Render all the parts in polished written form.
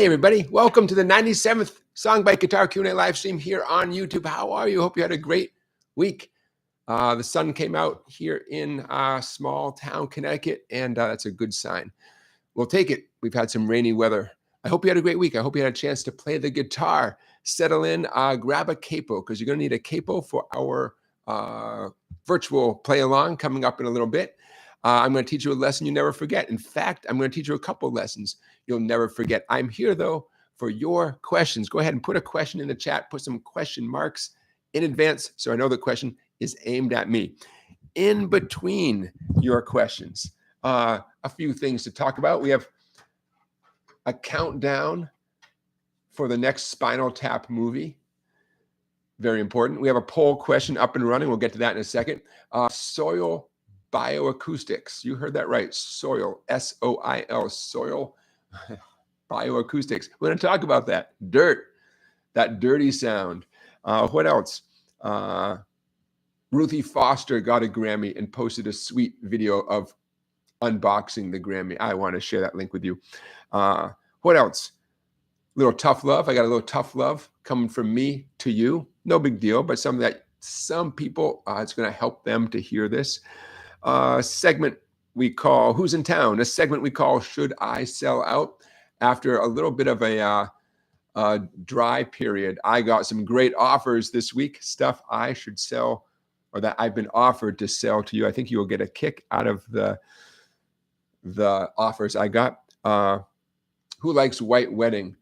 everybody, welcome to the 97th SongBike Guitar Q&A live stream here on YouTube. How are you? Hope you had a great week. The sun came out here in small town Connecticut, and that's a good sign. We'll take it. We've had some rainy weather. I hope you had a great week. I hope you had a chance to play the guitar. Settle in, grab a capo, because you're going to need a capo for our virtual play along coming up in a little bit. I'm going to teach you a lesson you never forget. In fact, I'm going to teach you a couple lessons you'll never forget. I'm here, though, for your questions. Go ahead and put a question in the chat. Put some question marks in advance so I know the question is aimed at me. In between your questions, a few things to talk about. We have a countdown for the next Spinal Tap movie. Very important. We have a poll question up and running. We'll get to that in a second. Soil Bioacoustics. You heard that right. Soil, S-O-I-L, soil bioacoustics. We're going to talk about that. Dirt, that dirty sound. What else? Ruthie Foster got a Grammy and posted a sweet video of unboxing the Grammy. I want to share that link with you. What else? Little tough love. I got a little tough love coming from me to you. No big deal, but some people, it's going to help them to hear this. Segment we call Who's in Town? A segment we call Should I Sell Out? After a little bit of a dry period, I got some great offers this week, stuff I should sell or that I've been offered to sell to you. I think you will get a kick out of the offers I got. Who likes White Wedding?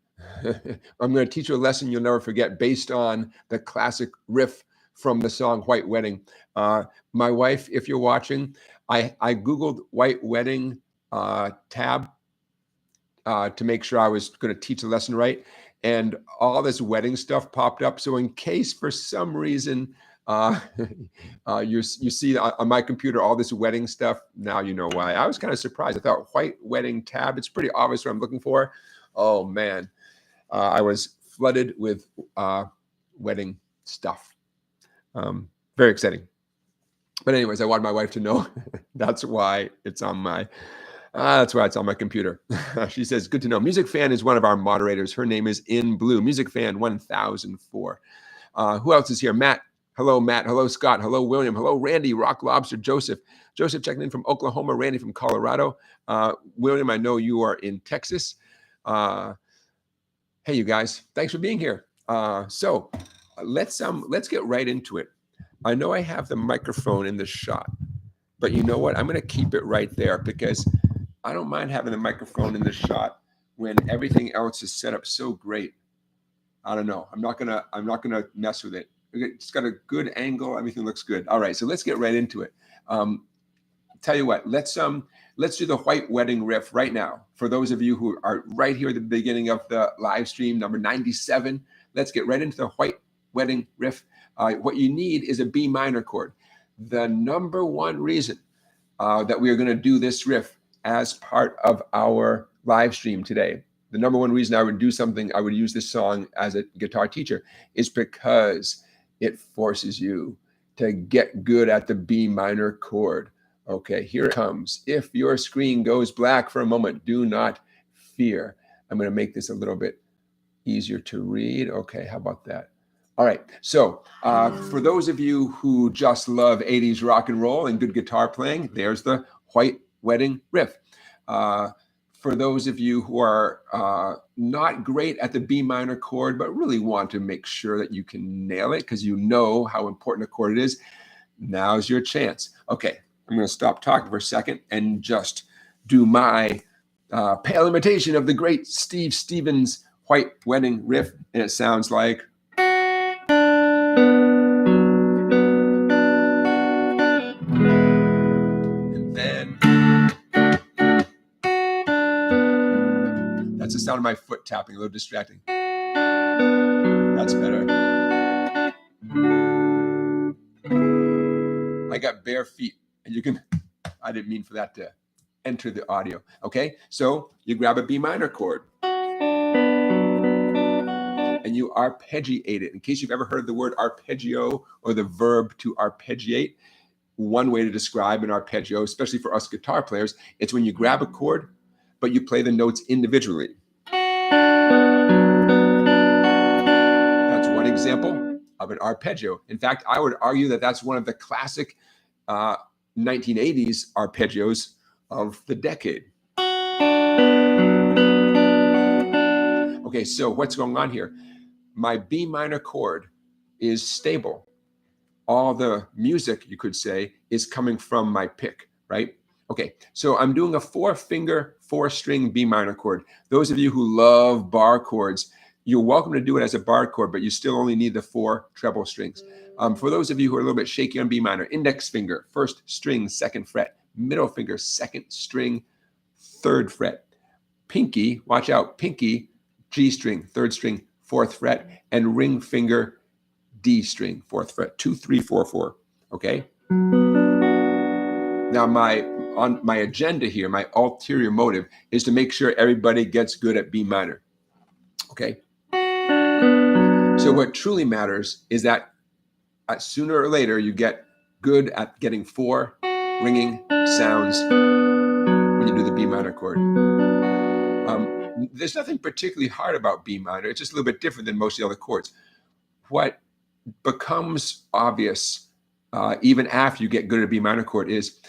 I'm going to teach you a lesson you'll never forget based on the classic riff from the song White Wedding. My wife, if you're watching, I Googled White Wedding tab to make sure I was going to teach the lesson right. And all this wedding stuff popped up. So in case for some reason you see on my computer all this wedding stuff, now you know why. I was kind of surprised. I thought White Wedding tab, it's pretty obvious what I'm looking for. Oh, man. I was flooded with wedding stuff. Very exciting. But anyways, I wanted my wife to know that's why it's on my computer. She says, good to know. Music Fan is one of our moderators. Her name is In Blue. Music Fan 1004. Who else is here? Matt. Hello, Matt. Hello, Scott. Hello, William. Hello, Randy. Rock Lobster. Joseph. Joseph checking in from Oklahoma. Randy from Colorado. William, I know you are in Texas. Hey, you guys. Thanks for being here. So let's get right into it. I know I have the microphone in the shot, but you know what? I'm going to keep it right there because I don't mind having the microphone in the shot when everything else is set up so great. I don't know. I'm not gonna mess with it. It's got a good angle. Everything looks good. All right, so let's get right into it. Tell you what, let's do the White Wedding riff right now. For those of you who are right here at the beginning of the live stream, number 97, let's get right into the White Wedding riff. What you need is a B minor chord. The number one reason that we are going to do this riff as part of our live stream today, the number one reason I would use this song as a guitar teacher is because it forces you to get good at the B minor chord. Okay, here it comes. If your screen goes black for a moment, do not fear. I'm going to make this a little bit easier to read. Okay, how about that? All right, so for those of you who just love 80s rock and roll and good guitar playing, there's the White Wedding riff. For those of you who are not great at the B minor chord, but really want to make sure that you can nail it because you know how important a chord it is, now's your chance. Okay, I'm going to stop talking for a second and just do my pale imitation of the great Steve Stevens White Wedding riff, and it sounds like... That's the sound of my foot tapping, a little distracting. That's better. I got bare feet, and I didn't mean for that to enter the audio. Okay, so you grab a B minor chord, and you arpeggiate it. In case you've ever heard the word arpeggio or the verb to arpeggiate, one way to describe an arpeggio, especially for us guitar players, it's when you grab a chord, but you play the notes individually. example of an arpeggio. In fact, I would argue that that's one of the classic 1980s arpeggios of the decade. Okay, so what's going on here? My B minor chord is stable. All the music, you could say, is coming from my pick, right? Okay, so I'm doing a 4-finger, 4-string B minor chord. Those of you who love bar chords, you're welcome to do it as a bar chord, but you still only need the 4 treble strings. For those of you who are a little bit shaky on B minor, index finger, 1st string, 2nd fret, middle finger, 2nd string, 3rd fret. Pinky, watch out, pinky, G string, 3rd string, 4th fret, and ring finger, D string, 4th fret, 2, 3, 4, 4, okay? Now on my agenda here, my ulterior motive is to make sure everybody gets good at B minor, okay? So what truly matters is that sooner or later you get good at getting 4 ringing sounds when you do the B minor chord. There's nothing particularly hard about B minor. It's just a little bit different than most of the other chords. What becomes obvious even after you get good at a B minor chord is,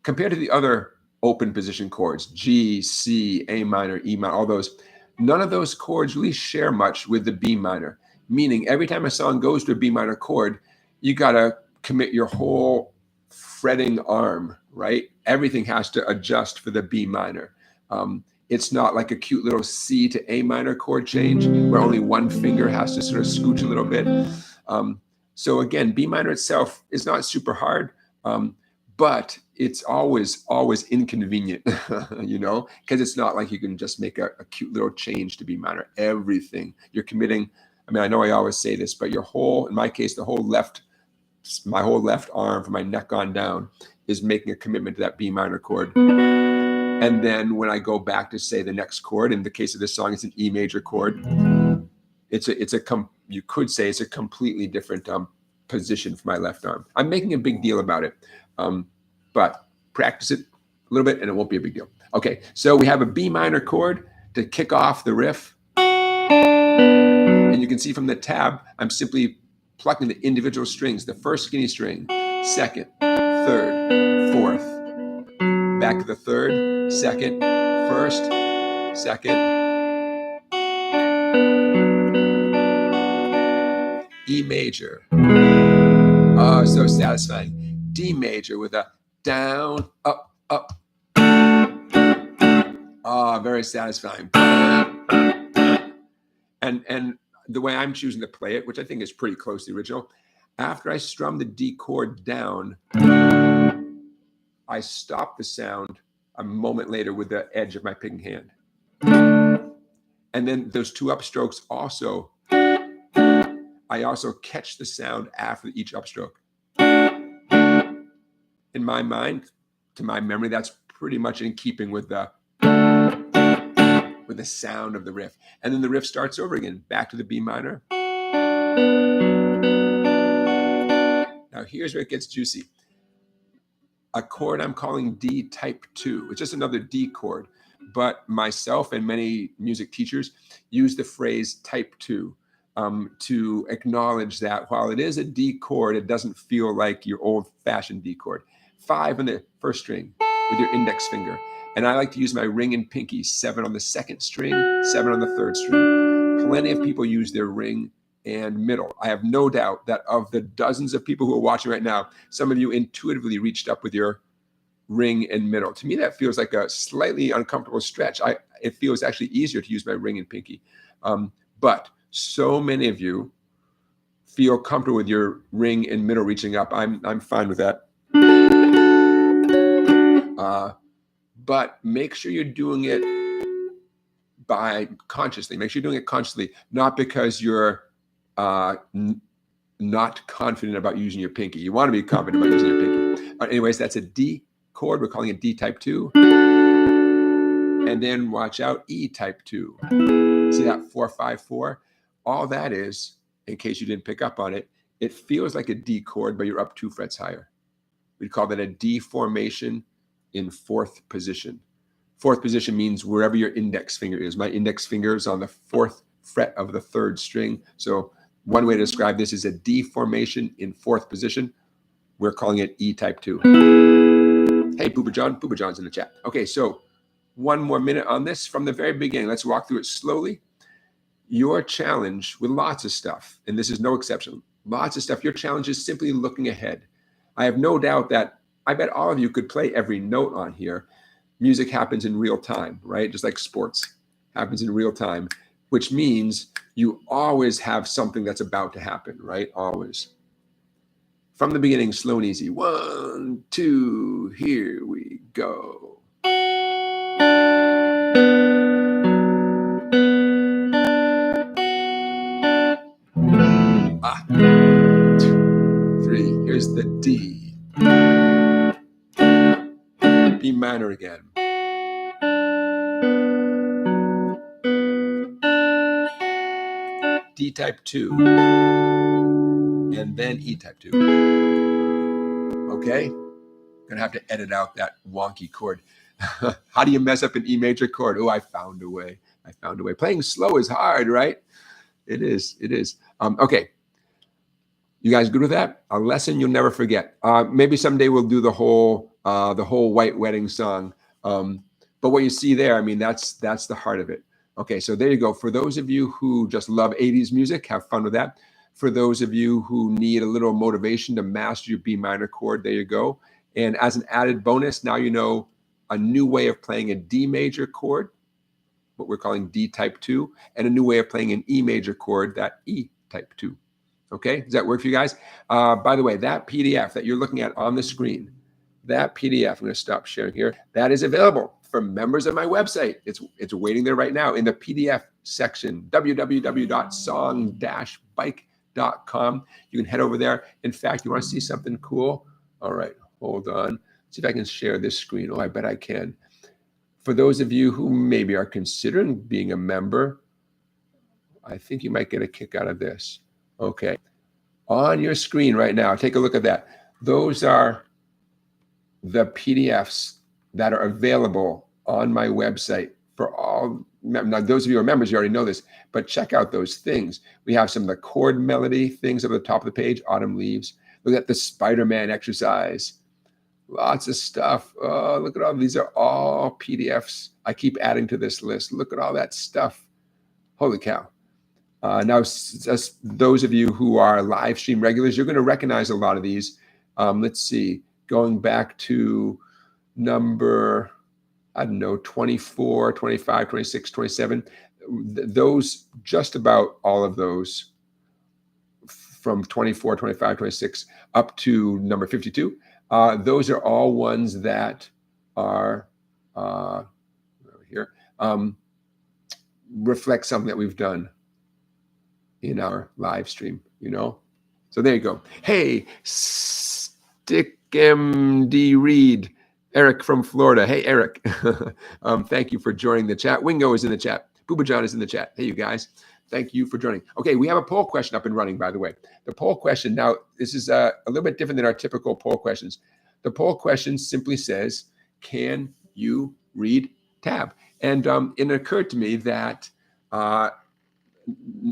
compared to the other open position chords, G, C, A minor, E minor, all those, none of those chords really share much with the B minor. Meaning every time a song goes to a B minor chord, you gotta commit your whole fretting arm, right? Everything has to adjust for the B minor. It's not like a cute little C to A minor chord change where only one finger has to sort of scooch a little bit. So again, B minor itself is not super hard, but it's always inconvenient, you know, because it's not like you can just make a cute little change to B minor. Everything you're committing. I mean, I know I always say this, but your whole, in my case, my whole left arm from my neck on down is making a commitment to that B minor chord. And then when I go back to say the next chord, in the case of this song, it's an E major chord. You could say it's a completely different position for my left arm. I'm making a big deal about it, but practice it a little bit and it won't be a big deal. Okay, so we have a B minor chord to kick off the riff. And you can see from the tab, I'm simply plucking the individual strings, the 1st skinny string, 2nd, 3rd, 4th, back to the 3rd, 2nd, 1st, 2nd, E major. Oh, so satisfying. D major with a down, up, up. Oh, very satisfying. And the way I'm choosing to play it, which I think is pretty close to the original, after I strum the D chord down, I stop the sound a moment later with the edge of my picking hand. And then those 2 upstrokes also, I also catch the sound after each upstroke. In my mind, to my memory, that's pretty much in keeping with the sound of the riff. And then the riff starts over again, back to the B minor. Now here's where it gets juicy. A chord I'm calling D type 2. It's just another D chord, but myself and many music teachers use the phrase type 2 to acknowledge that while it is a D chord, it doesn't feel like your old-fashioned D chord. 5 on the 1st string with your index finger. And I like to use my ring and pinky, 7 on the 2nd string, 7 on the 3rd string. Plenty of people use their ring and middle. I have no doubt that of the dozens of people who are watching right now, some of you intuitively reached up with your ring and middle. To me, that feels like a slightly uncomfortable stretch. It feels actually easier to use my ring and pinky. But so many of you feel comfortable with your ring and middle reaching up. I'm fine with that. But make sure you're doing it consciously. Make sure you're doing it consciously, not because you're not confident about using your pinky. You want to be confident about using your pinky. Anyways, that's a D chord. We're calling it D type 2. And then watch out, E type 2. See that 4-5-4? All that is, in case you didn't pick up on it, it feels like a D chord, but you're up 2 frets higher. We'd call that a D formation in 4th position. 4th position means wherever your index finger is. My index finger is on the 4th fret of the 3rd string. So One way to describe this is a D formation in 4th position. We're calling it E type 2. Hey, Booba John's in the chat. Okay, so one more minute on this from the very beginning. Let's walk through it slowly. Your challenge with lots of stuff, and this is no exception, lots of stuff, your challenge is simply looking ahead. I have no doubt that I bet all of you could play every note on here. Music happens in real time, right? Just like sports happens in real time, which means you always have something that's about to happen, right? Always. From the beginning, slow and easy. 1, 2, here we go. 2, 3, here's the D. B minor again. D type 2. And then E type 2. Okay? Gonna have to edit out that wonky chord. How do you mess up an E major chord? Oh, I found a way. I found a way. Playing slow is hard, right? It is. It is. Okay. You guys good with that? A lesson you'll never forget. Maybe someday we'll do the whole White Wedding song. But what you see there, I mean, that's the heart of it. Okay, so there you go. For those of you who just love 80s music, have fun with that. For those of you who need a little motivation to master your B minor chord, there you go. And as an added bonus, now you know a new way of playing a D major chord, what we're calling D type 2, and a new way of playing an E major chord, that E type 2. Okay, does that work for you guys? By the way, that PDF that you're looking at on the screen, that PDF, I'm going to stop sharing here, that is available for members of my website. It's waiting there right now in the PDF section, www.song-bike.com. You can head over there. In fact, you want to see something cool? All right, hold on. See if I can share this screen. Oh, I bet I can. For those of you who maybe are considering being a member, I think you might get a kick out of this. Okay, on your screen right now, take a look at that. Those are the PDFs that are available on my website for all. Now, those of you who are members, you already know this, but check out those things. We have some of the chord melody things at the top of the page, Autumn Leaves. Look at the Spider-Man exercise. Lots of stuff. Oh, look at all these are all PDFs. I keep adding to this list. Look at all that stuff. Holy cow. Now, those of you who are live stream regulars, you're going to recognize a lot of these. Let's see, going back to number, I don't know, 24, 25, 26, 27. Those, just about all of those from 24, 25, 26 up to number 52. Those are all ones that are here, reflect something that we've done in our live stream, you know? So there you go. Hey, StickMD Reed, Eric from Florida. Hey, Eric. Thank you for joining the chat. Wingo is in the chat. Booba John is in the chat. Hey, you guys. Thank you for joining. Okay, we have a poll question up and running, by the way. The poll question, now, this is a little bit different than our typical poll questions. The poll question simply says, can you read tab? And it occurred to me that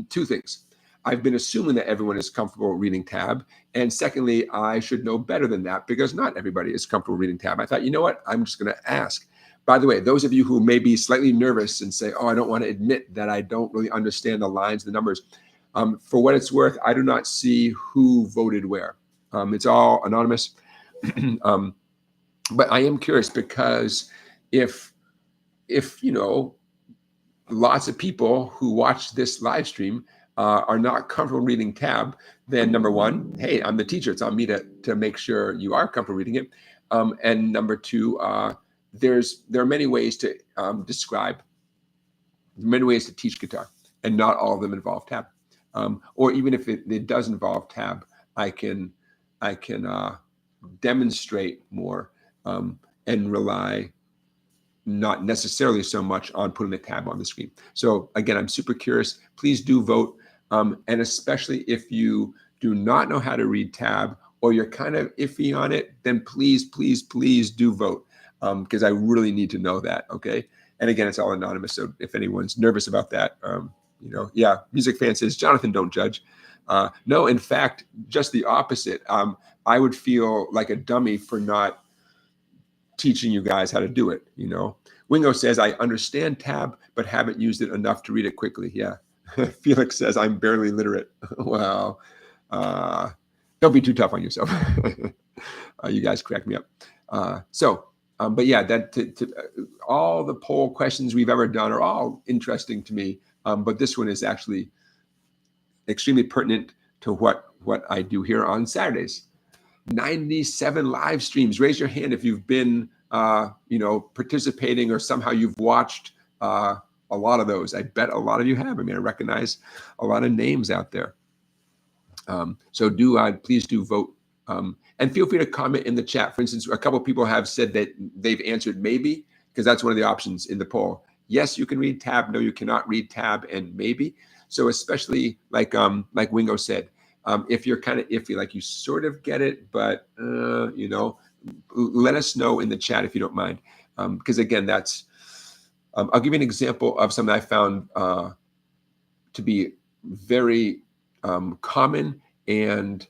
two things. I've been assuming that everyone is comfortable reading tab. And secondly, I should know better than that because not everybody is comfortable reading tab. I thought, you know what? I'm just going to ask. By the way, those of you who may be slightly nervous and say, oh, I don't want to admit that I don't really understand the lines, the numbers. For what it's worth, I do not see who voted where. It's all anonymous. But I am curious because if you know, lots of people who watch this live stream are not comfortable reading tab, then number one, hey, I'm the teacher. It's on me to make sure you are comfortable reading it. And number two, there are many ways to describe, many ways to teach guitar, and not all of them involve tab. Or even if it does involve tab, I can demonstrate more and rely not necessarily so much on putting the tab on the screen. So again, I'm super curious. Please do vote. And especially if you do not know how to read tab or you're kind of iffy on it, then please, please, please do vote because I really need to know that, okay? And again, it's all anonymous. So if anyone's nervous about that, you know, yeah, Music Fan says, Jonathan, don't judge. No, in fact, just the opposite. I would feel like a dummy for not teaching you guys how to do it. Wingo says, I understand tab, but haven't used it enough to read it quickly. Yeah. Felix says, I'm barely literate. Well, don't be too tough on yourself. You guys crack me up. But yeah, all the poll questions we've ever done are all interesting to me. But this one is actually extremely pertinent to what I do here on Saturdays. 97 live streams. Raise your hand if you've been, participating, or somehow you've watched a lot of those. I bet a lot of you have. I mean, I recognize a lot of names out there. So please do vote. And feel free to comment in the chat. For instance, a couple of people have said that they've answered maybe, because that's one of the options in the poll. Yes, you can read tab. No, you cannot read tab, and maybe. So especially like Wingo said, if you're kind of iffy, like you sort of get it, but let us know in the chat if you don't mind. Because again, that's I'll give you an example of something I found to be very common and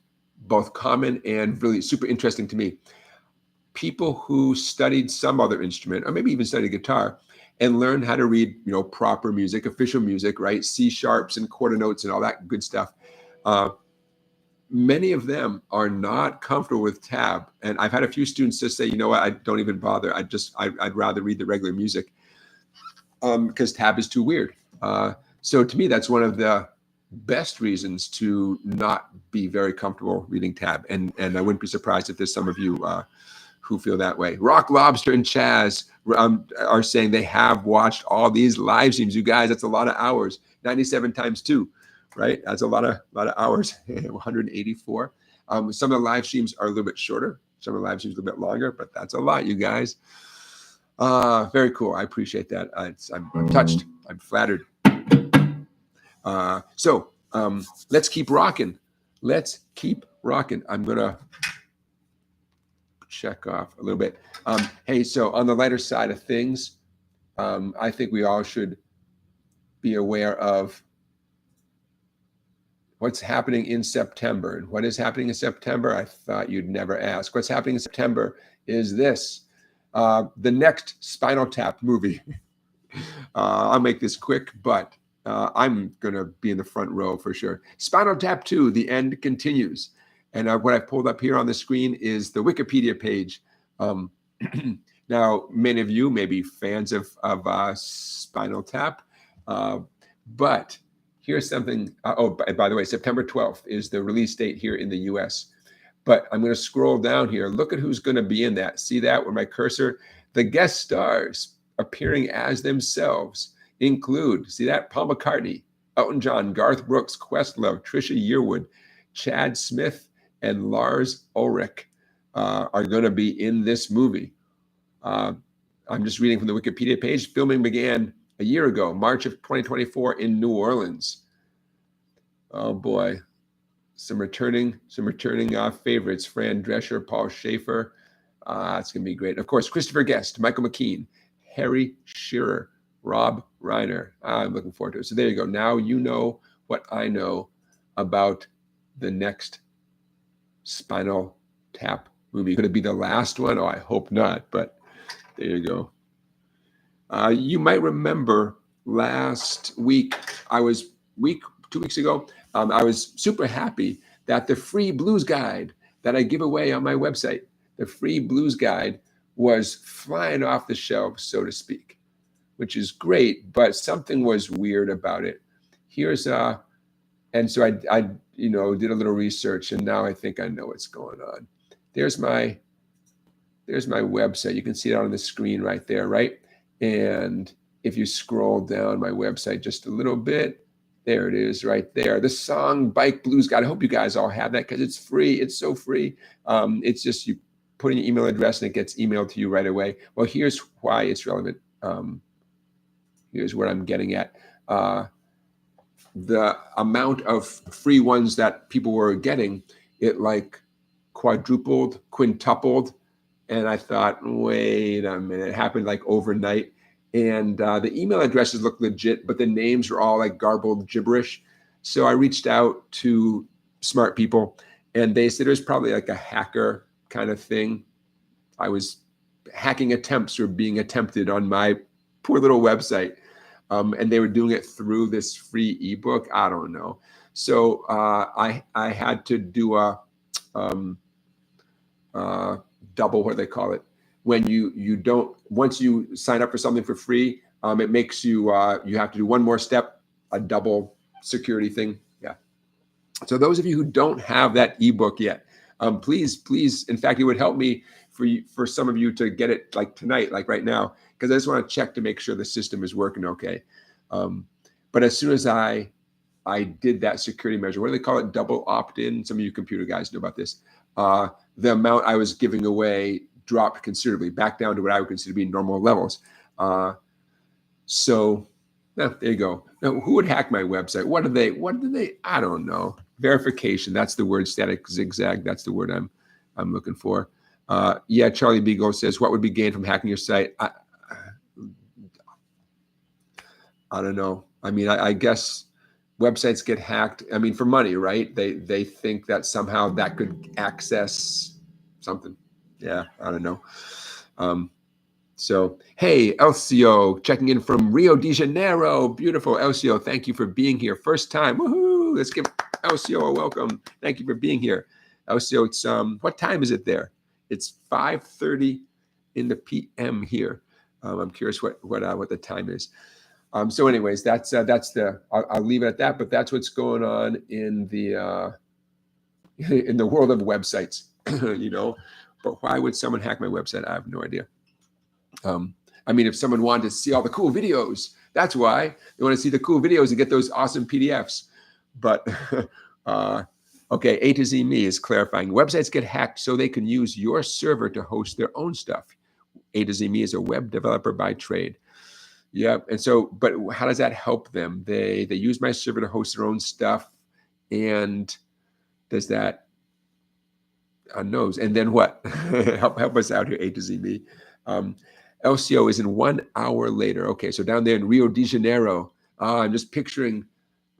really super interesting to me. People who studied some other instrument, or maybe even studied guitar, and learned how to read, proper music, official music, right? C sharps and quarter notes and all that good stuff. Many of them are not comfortable with tab. And I've had a few students just say, you know what, I don't even bother. I'd rather read the regular music because tab is too weird. So to me, that's one of the best reasons to not be very comfortable reading tab. And I wouldn't be surprised if there's some of you who feel that way. Rock Lobster and Chaz are saying they have watched all these live streams. You guys, that's a lot of hours. 97 times 2, right? That's a lot of hours. 184. Some of the live streams are a little bit shorter. Some of the live streams are a little bit longer, but that's a lot, you guys. Very cool. I appreciate that. I'm touched. I'm flattered. So let's keep rocking. Let's keep rocking. I'm gonna check off a little bit. Hey, so on the lighter side of things, I think we all should be aware of what's happening in September. And what is happening in September? I thought you'd never ask. What's happening in September is this, the next Spinal Tap movie. I'll make this quick, but I'm going to be in the front row for sure. Spinal Tap 2, The End Continues. And what I've pulled up here on the screen is the Wikipedia page. Now, many of you may be fans of Spinal Tap, but here's something. By the way, September 12th is the release date here in the US. But I'm going to scroll down here. Look at who's going to be in that. See that with my cursor? The guest stars appearing as themselves include, see that? Paul McCartney, Elton John, Garth Brooks, Questlove, Trisha Yearwood, Chad Smith, and Lars Ulrich are going to be in this movie. I'm just reading from the Wikipedia page. Filming began a year ago, March of 2024 in New Orleans. Oh boy, some returning favorites: Fran Drescher, Paul Schaefer. It's going to be great. Of course, Christopher Guest, Michael McKean, Harry Shearer, Rob Reiner. I'm looking forward to it. So there you go. Now you know what I know about the next Spinal Tap movie. Could it be the last one? Oh, I hope not, but there you go. You might remember last week, 2 weeks ago, I was super happy that the free blues guide that I give away on my website, the free blues guide, was flying off the shelves, so to speak, which is great, but something was weird about it. And so I did a little research, and now I think I know what's going on. There's my website. You can see it on the screen right there, right? And if you scroll down my website just a little bit, there it is right there. The SongBike Blues Guide. I hope you guys all have that because it's free. It's so free. It's just you put in your email address and it gets emailed to you right away. Well, here's why it's relevant. Here's what I'm getting at. The amount of free ones that people were getting, it like quadrupled, quintupled. And I thought, wait a minute, it happened like overnight. And the email addresses look legit, but the names are all like garbled gibberish. So I reached out to smart people, and they said there's probably like a hacker kind of thing. Hacking attempts were being attempted on my poor little website. And they were doing it through this free ebook. I don't know. So I had to do a double, what do they call it? When you don't, once you sign up for something for free, it makes you you have to do one more step, a double security thing. Yeah. So those of you who don't have that ebook yet, please, in fact, it would help me for some of you to get it like tonight, like right now, because I just want to check to make sure the system is working okay. But as soon as I did that security measure, what do they call it? Double opt-in. Some of you computer guys know about this. The amount I was giving away dropped considerably, back down to what I would consider to be normal levels. So there you go. Now, who would hack my website? What do they? I don't know. Verification. That's the word. Static zigzag. That's the word I'm looking for. Yeah, Charlie Beagle says, what would be gained from hacking your site? I don't know. I mean, I guess websites get hacked. I mean, for money, right? They think that somehow that could access something. Yeah, I don't know. So, hey, Elcio, checking in from Rio de Janeiro. Beautiful, Elcio. Thank you for being here. First time. Woohoo! Let's give Elcio a welcome. Thank you for being here. Elcio, it's what time is it there? It's 5:30 in the PM here. I'm curious what the time is. So, anyways, that's the. I'll leave it at that. But that's what's going on in the world of websites. You know, but why would someone hack my website? I have no idea. I mean, if someone wanted to see all the cool videos, that's why they want to see the cool videos and get those awesome PDFs. But okay, A to Z Me is clarifying. Websites get hacked so they can use your server to host their own stuff. A to Z Me is a web developer by trade. Yeah, and so, but how does that help them? They use my server to host their own stuff, and does that? Knows. And then what? help us out here, A to Z Me. LCO is in 1 hour later. Okay, so down there in Rio de Janeiro, I'm just picturing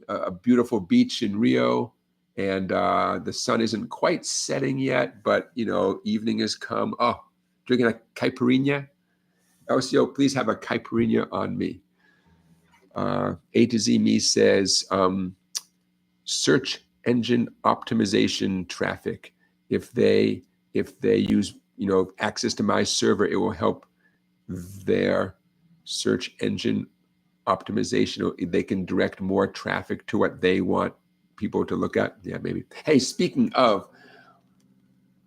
a beautiful beach in Rio, and the sun isn't quite setting yet, but you know, evening has come. Oh, drinking a caipirinha. LCO, please have a caipirinha on me. A to Z Me says search engine optimization traffic. If they use access to my server, it will help their search engine optimization. They can direct more traffic to what they want people to look at. Yeah, maybe. Hey, speaking of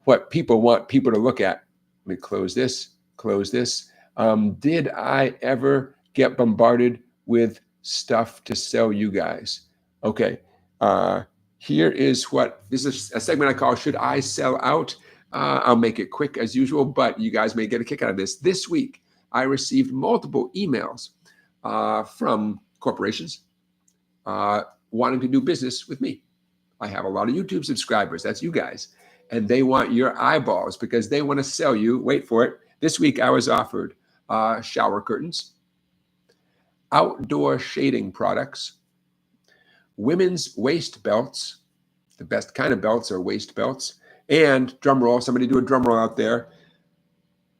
what people want people to look at, let me close this. Did I ever get bombarded with stuff to sell you guys? Okay. Here is this is a segment I call Should I Sell Out? I'll make it quick as usual, but you guys may get a kick out of this. This week, I received multiple emails from corporations wanting to do business with me. I have a lot of YouTube subscribers. That's you guys. And they want your eyeballs because they want to sell you, wait for it. This week, I was offered shower curtains, outdoor shading products, women's waist belts. The best kind of belts are waist belts. And drum roll, somebody do a drum roll out there.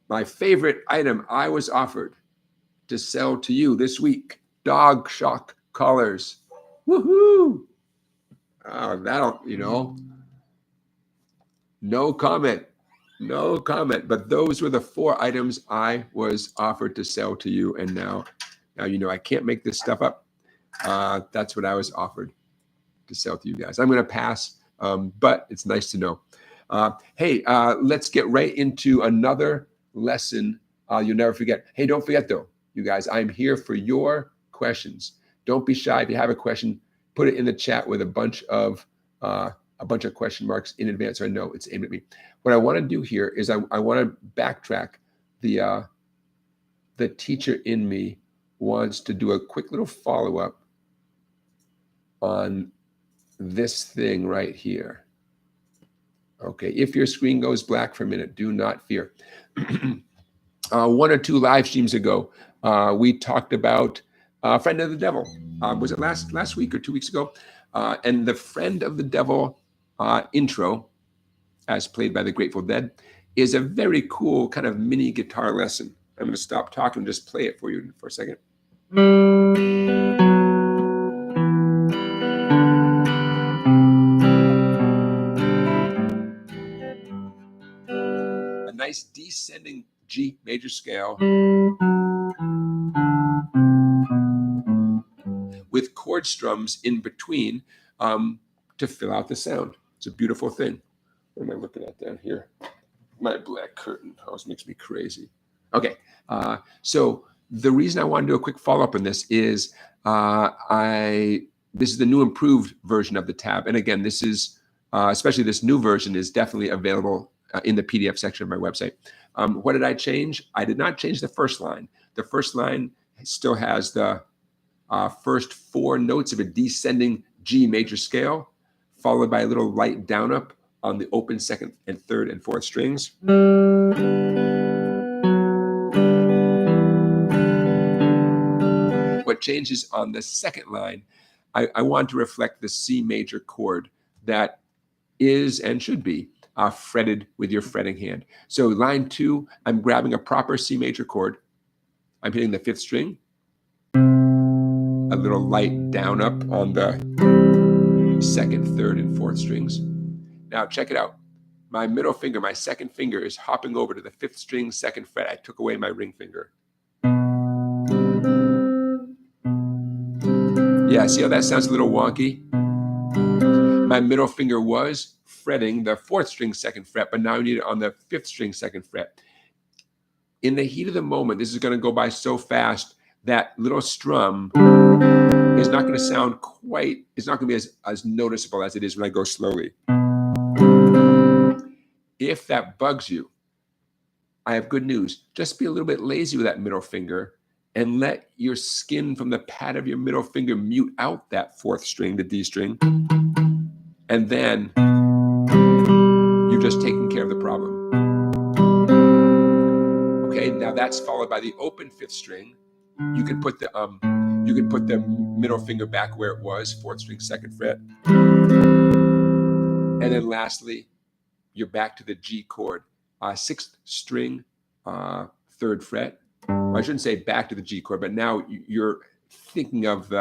My favorite item I was offered to sell to you this week, dog shock collars. Woohoo! That'll, no comment. But those were the 4 items I was offered to sell to you. And now I can't make this stuff up. That's what I was offered to sell to you guys. I'm going to pass, but it's nice to know. Hey, let's get right into another lesson you'll never forget. Hey, don't forget though, you guys, I'm here for your questions. Don't be shy. If you have a question, put it in the chat with a bunch of question marks in advance, so I know it's aimed at me. What I want to do here is I want to backtrack. The teacher in me wants to do a quick little follow-up on this thing right here. Okay, if your screen goes black for a minute, do not fear. 1 or 2 live streams ago, we talked about Friend of the Devil. Was it last week or 2 weeks ago? And the Friend of the Devil intro, as played by the Grateful Dead, is a very cool kind of mini guitar lesson. I'm going to stop talking and just play it for you for a second. A nice descending G major scale with chord strums in between to fill out the sound. It's a beautiful thing. What am I looking at down here? My black curtain always makes me crazy. Okay, so the reason I want to do a quick follow-up on this is this is the new improved version of the tab. And again, this is, especially this new version is definitely available in the PDF section of my website. What did I change? I did not change the first line. The first line still has the first 4 notes of a descending G major scale, followed by a little light down up on the open 2nd and 3rd and 4th strings. What changes on the 2nd line, I want to reflect the C major chord that is and should be fretted with your fretting hand. So line 2, I'm grabbing a proper C major chord. I'm hitting the 5th string, a little light down up on the 2nd, 3rd, and 4th strings. Now check it out. My middle finger, my 2nd finger, is hopping over to the 5th string, 2nd fret. I took away my ring finger. Yeah, see how that sounds a little wonky? My middle finger was fretting the 4th string, 2nd fret, but now I need it on the 5th string, 2nd fret. In the heat of the moment, this is going to go by so fast, that little strum is not going to sound quite, it's not going to be as noticeable as it is when I go slowly. If that bugs you, I have good news. Just be a little bit lazy with that middle finger and let your skin from the pad of your middle finger mute out that 4th string, the D string, and then you've just taken care of the problem. Okay, now that's followed by the open 5th string. You can put the middle finger back where it was, 4th string, 2nd fret, and then lastly, you're back to the G chord, 6th string, 3rd fret. I shouldn't say back to the G chord, but now you're thinking of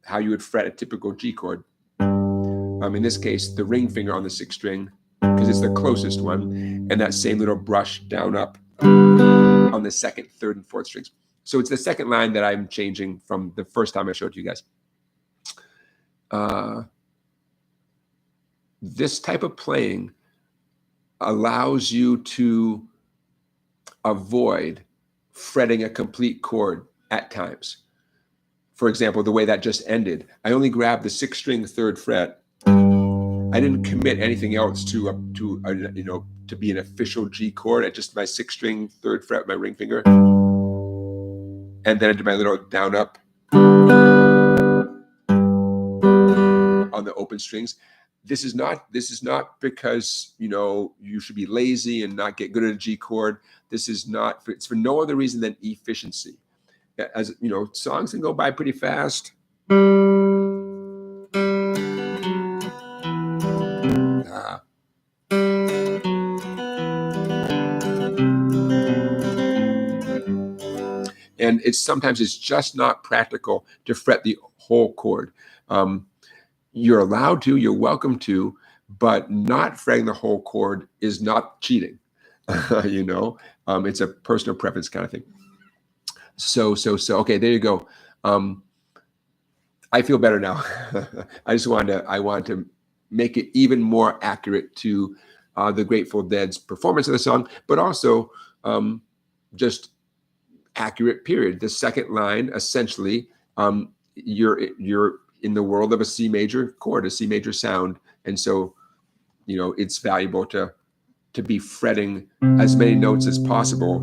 how you would fret a typical G chord. In this case, the ring finger on the 6th string, because it's the closest one, and that same little brush down up on the 2nd, 3rd, and 4th strings. So it's the 2nd line that I'm changing from the first time I showed you guys. This type of playing allows you to avoid fretting a complete chord at times. For example, the way that just ended, I only grabbed the 6th string, 3rd fret. I didn't commit anything else to be an official G chord. I just my 6th string, 3rd fret, my ring finger, and then I did my little down up on the open strings. This is not because you should be lazy and not get good at a G chord. This is not. It's for no other reason than efficiency. As you know, songs can go by pretty fast. And sometimes it's just not practical to fret the whole chord. You're allowed to, you're welcome to, but not fretting the whole chord is not cheating. It's a personal preference kind of thing. So okay, there you go. I feel better now. I want to make it even more accurate to the Grateful Dead's performance of the song, but also just accurate, period. The 2nd line, essentially, you're in the world of a C major chord, a C major sound, and so it's valuable to be fretting as many notes as possible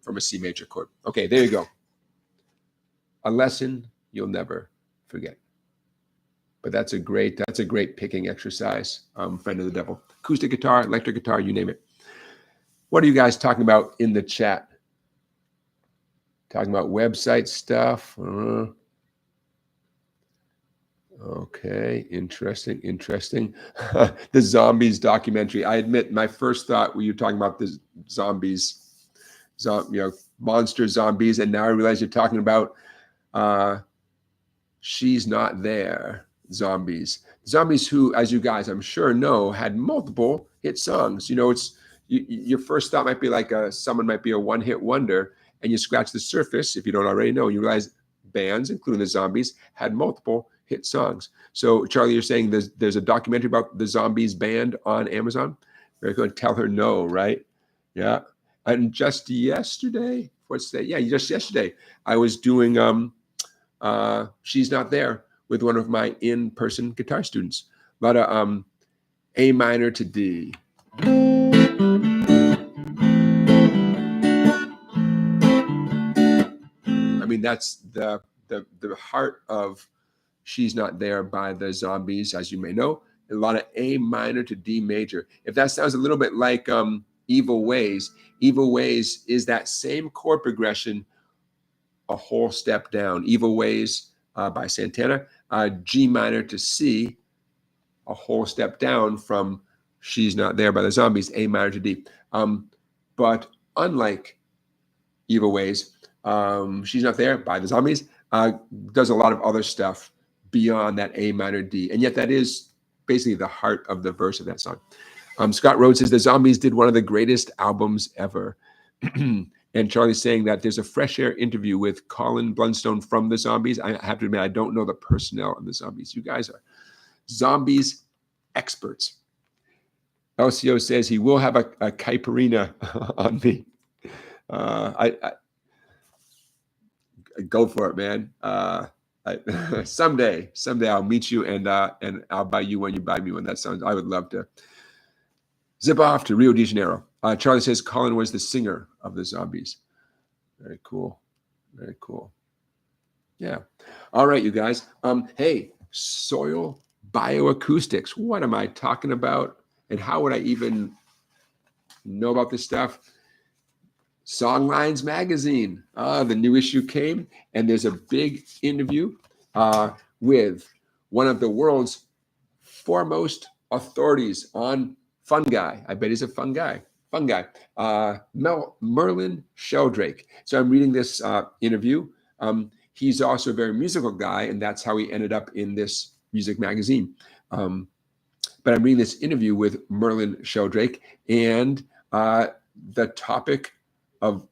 from a C major chord. Okay, there you go. A lesson you'll never forget. But that's a great picking exercise. Friend of the Devil, acoustic guitar, electric guitar, you name it. What are you guys talking about in the chat? Talking about website stuff. Okay, interesting. The zombies documentary. I admit, my first thought when you were talking about the zombies, monster zombies, and now I realize you're talking about She's Not There zombies. Zombies who, as you guys I'm sure know, had multiple hit songs. It's your first thought might be like someone might be a one-hit wonder, and you scratch the surface if you don't already know, and you realize bands, including the Zombies, had multiple hit songs. So Charlie, you're saying there's a documentary about the Zombies band on Amazon? Very good. Tell her no, right? Yeah. And just yesterday, just yesterday, I was doing She's Not There with one of my in-person guitar students. A lot of A minor to D. I mean, that's the heart of She's Not There by the Zombies, as you may know. A lot of A minor to D major. If that sounds a little bit like Evil Ways is that same chord progression, a whole step down. Evil Ways by Santana, G minor to C, a whole step down from She's Not There by the Zombies, A minor to D. But unlike Evil Ways, She's Not There by the Zombies does a lot of other stuff beyond that A minor D. And yet that is basically the heart of the verse of that song. Scott Rhodes says the Zombies did one of the greatest albums ever. And Charlie's saying that there's a Fresh Air interview with Colin Blunstone from the Zombies. I have to admit, I don't know the personnel of the Zombies. You guys are Zombies experts. LCO says he will have a caipirinha on me. I go for it, man. Someday I'll meet you and I'll buy you one. You buy me one. That sounds. I would love to. Zip off to Rio de Janeiro. Charlie says Colin was the singer of the Zombies. Very cool. Very cool. Yeah. All right, you guys. Hey, soil bioacoustics. What am I talking about? And how would I even know about this stuff? Songlines magazine. The new issue came, and there's a big interview with one of the world's foremost authorities on fungi. I bet he's a fungi. Merlin Sheldrake. So I'm reading this interview. He's also a very musical guy, and that's how he ended up in this music magazine. But I'm reading this interview with Merlin Sheldrake, and the topic of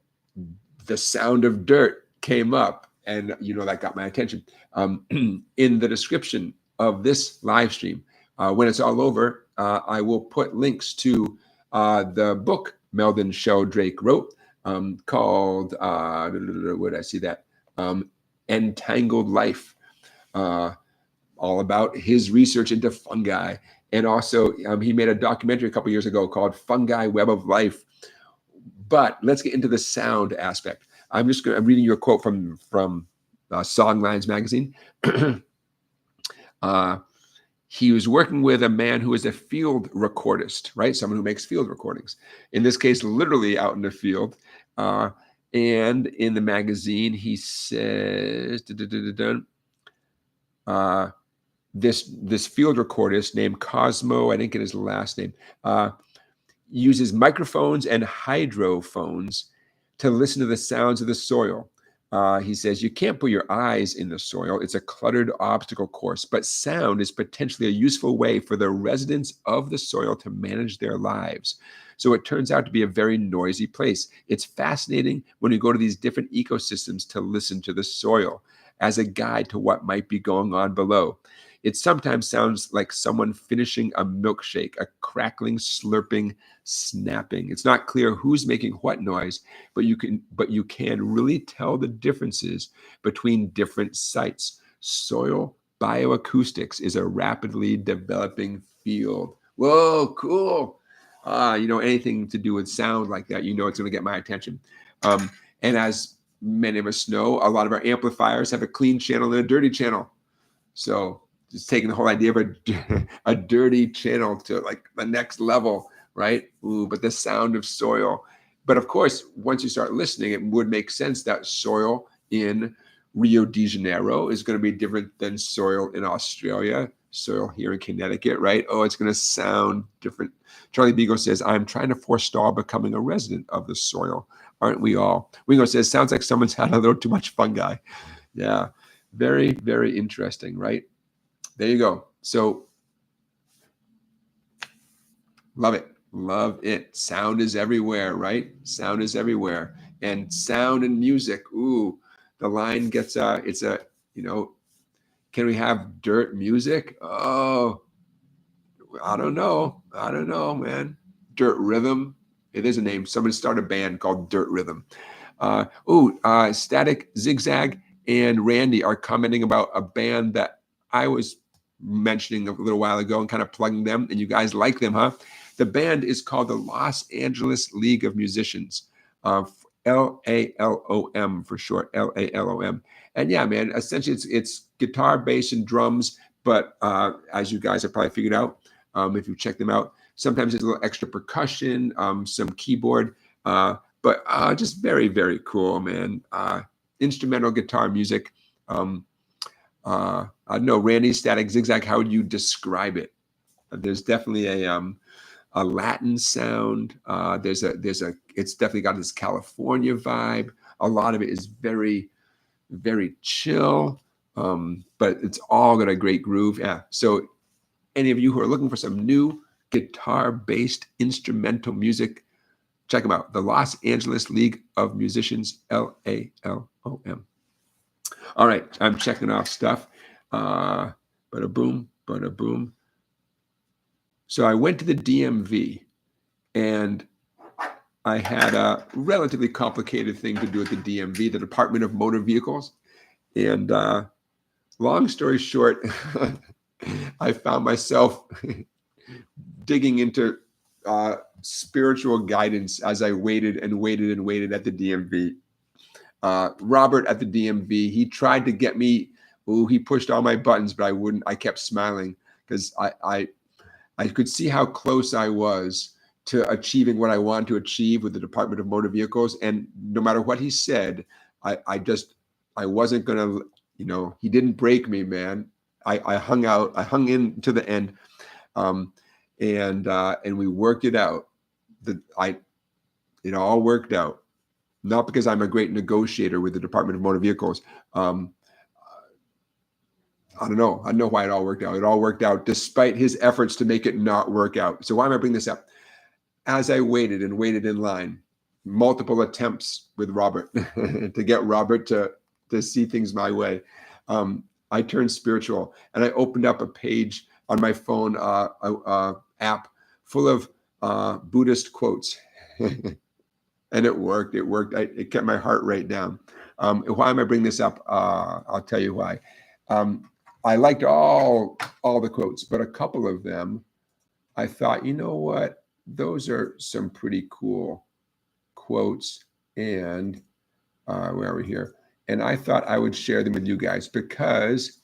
the sound of dirt came up, and that got my attention. In the description of this live stream, when it's all over, I will put links to the book Merlin Sheldrake wrote called where did I see that? Entangled Life, all about his research into fungi. And also he made a documentary a couple years ago called Fungi Web of Life. But let's get into the sound aspect. I'm reading you a quote from Songlines magazine. He was working with a man who is a field recordist, right? Someone who makes field recordings. In this case, literally out in the field. And in the magazine, he says, this field recordist named Cosmo, I didn't get his last name, uses microphones and hydrophones to listen to the sounds of the soil. He says, you can't put your eyes in the soil. It's a cluttered obstacle course, but sound is potentially a useful way for the residents of the soil to manage their lives. So it turns out to be a very noisy place. It's fascinating when you go to these different ecosystems to listen to the soil as a guide to what might be going on below. It sometimes sounds like someone finishing a milkshake, a crackling, slurping, snapping. It's not clear who's making what noise, but you can really tell the differences between different sites. Soil bioacoustics is a rapidly developing field. Whoa, cool. Anything to do with sound like that, it's going to get my attention. And as many of us know, a lot of our amplifiers have a clean channel and a dirty channel. So just taking the whole idea of a dirty channel to like the next level, right? Ooh, but the sound of soil But of course, once you start listening, it would make sense that soil in Rio de Janeiro is going to be different than soil in Australia, soil here in Connecticut, right? Oh, it's going to sound different. Charlie Beagle says, I'm trying to forestall becoming a resident of the soil. Aren't we all? Wingo says, sounds like someone's had a little too much fungi. Yeah, very, very interesting, right? There you go. So, love it. Love it. Sound is everywhere, right? Sound is everywhere. And sound and music, ooh, the line gets, it's a, you know, can we have dirt music? Oh, I don't know. I don't know, man. Dirt Rhythm. It is a name. Somebody started a band called Dirt Rhythm. Static Zigzag and Randy are commenting about a band that I was mentioning a little while ago and kind of plugging them, and you guys like them, huh? The band is called the Los Angeles League of Musicians, LALOM for short, LALOM. And yeah, man, essentially it's guitar, bass, and drums. But as you guys have probably figured out, if you check them out, sometimes there's a little extra percussion, some keyboard, but just very, very cool, man. Instrumental guitar music. I don't know, Randy, Static Zigzag, how would you describe it? There's definitely a Latin sound. It's definitely got this California vibe. A lot of it is very, very chill, but it's all got a great groove. Yeah. So any of you who are looking for some new guitar-based instrumental music, check them out. The Los Angeles League of Musicians, LALOM. All right, I'm checking off stuff. Bada boom, bada boom. So I went to the DMV, and I had a relatively complicated thing to do at the DMV, the Department of Motor Vehicles. And long story short, I found myself digging into spiritual guidance as I waited and waited and waited at the DMV. Robert at the DMV, he tried to get me, he pushed all my buttons, but I wouldn't. I kept smiling because I could see how close I was to achieving what I wanted to achieve with the Department of Motor Vehicles. And no matter what he said, I wasn't going to, he didn't break me, man. I hung out, I hung in to the end, and we worked it out. It all worked out. Not because I'm a great negotiator with the Department of Motor Vehicles. I don't know. I don't know why it all worked out. It all worked out despite his efforts to make it not work out. So why am I bringing this up? As I waited and waited in line, multiple attempts with Robert to get Robert to see things my way, I turned spiritual, and I opened up a page on my phone, app full of Buddhist quotes. And it worked. It worked. It kept my heart rate down. Why am I bringing this up? I'll tell you why. I liked all the quotes, but a couple of them, I thought, you know what? Those are some pretty cool quotes. And where are we here? And I thought I would share them with you guys because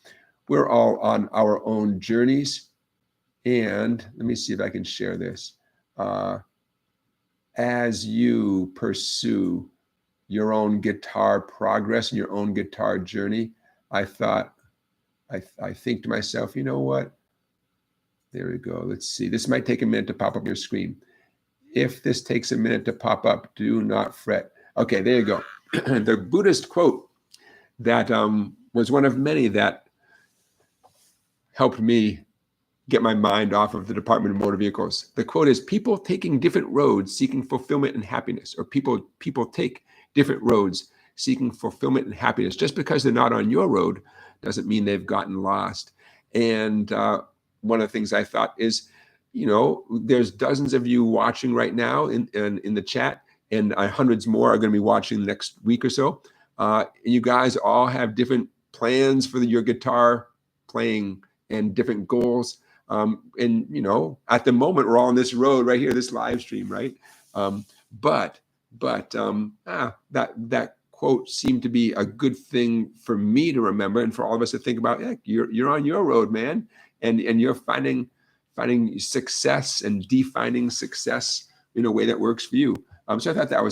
we're all on our own journeys. And let me see if I can share this. As you pursue your own guitar progress and your own guitar journey, I thought, I think to myself, you know what? There we go. Let's see. This might take a minute to pop up your screen. If this takes a minute to pop up, do not fret. Okay, there you go. The Buddhist quote that was one of many that helped me get my mind off of the Department of Motor Vehicles. The quote is, people taking different roads seeking fulfillment and happiness, or people take different roads seeking fulfillment and happiness. Just because they're not on your road doesn't mean they've gotten lost. And one of the things I thought is, there's dozens of you watching right now in the chat, and hundreds more are going to be watching next week or so. You guys all have different plans for your guitar playing and different goals. And at the moment we're all on this road right here, this live stream, right? But that quote seemed to be a good thing for me to remember, and for all of us to think about. Yeah, you're on your road, man, and you're finding success and defining success in a way that works for you. So I thought that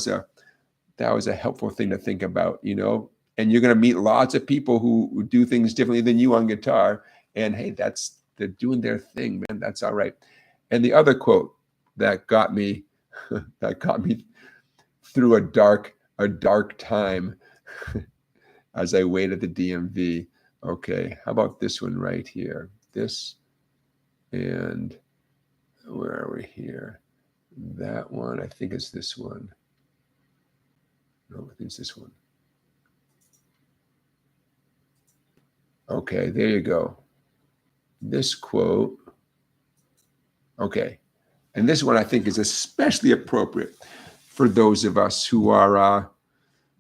was a helpful thing to think about, you know. And you're going to meet lots of people who do things differently than you on guitar. And hey, they're doing their thing, man. That's all right. And the other quote that got me through a dark time as I waited at the DMV. Okay, how about this one right here? This, and where are we here? That one, I think it's this one. No, I think it's this one. Okay, there you go. This quote. Okay, and this one I think is especially appropriate for those of us who are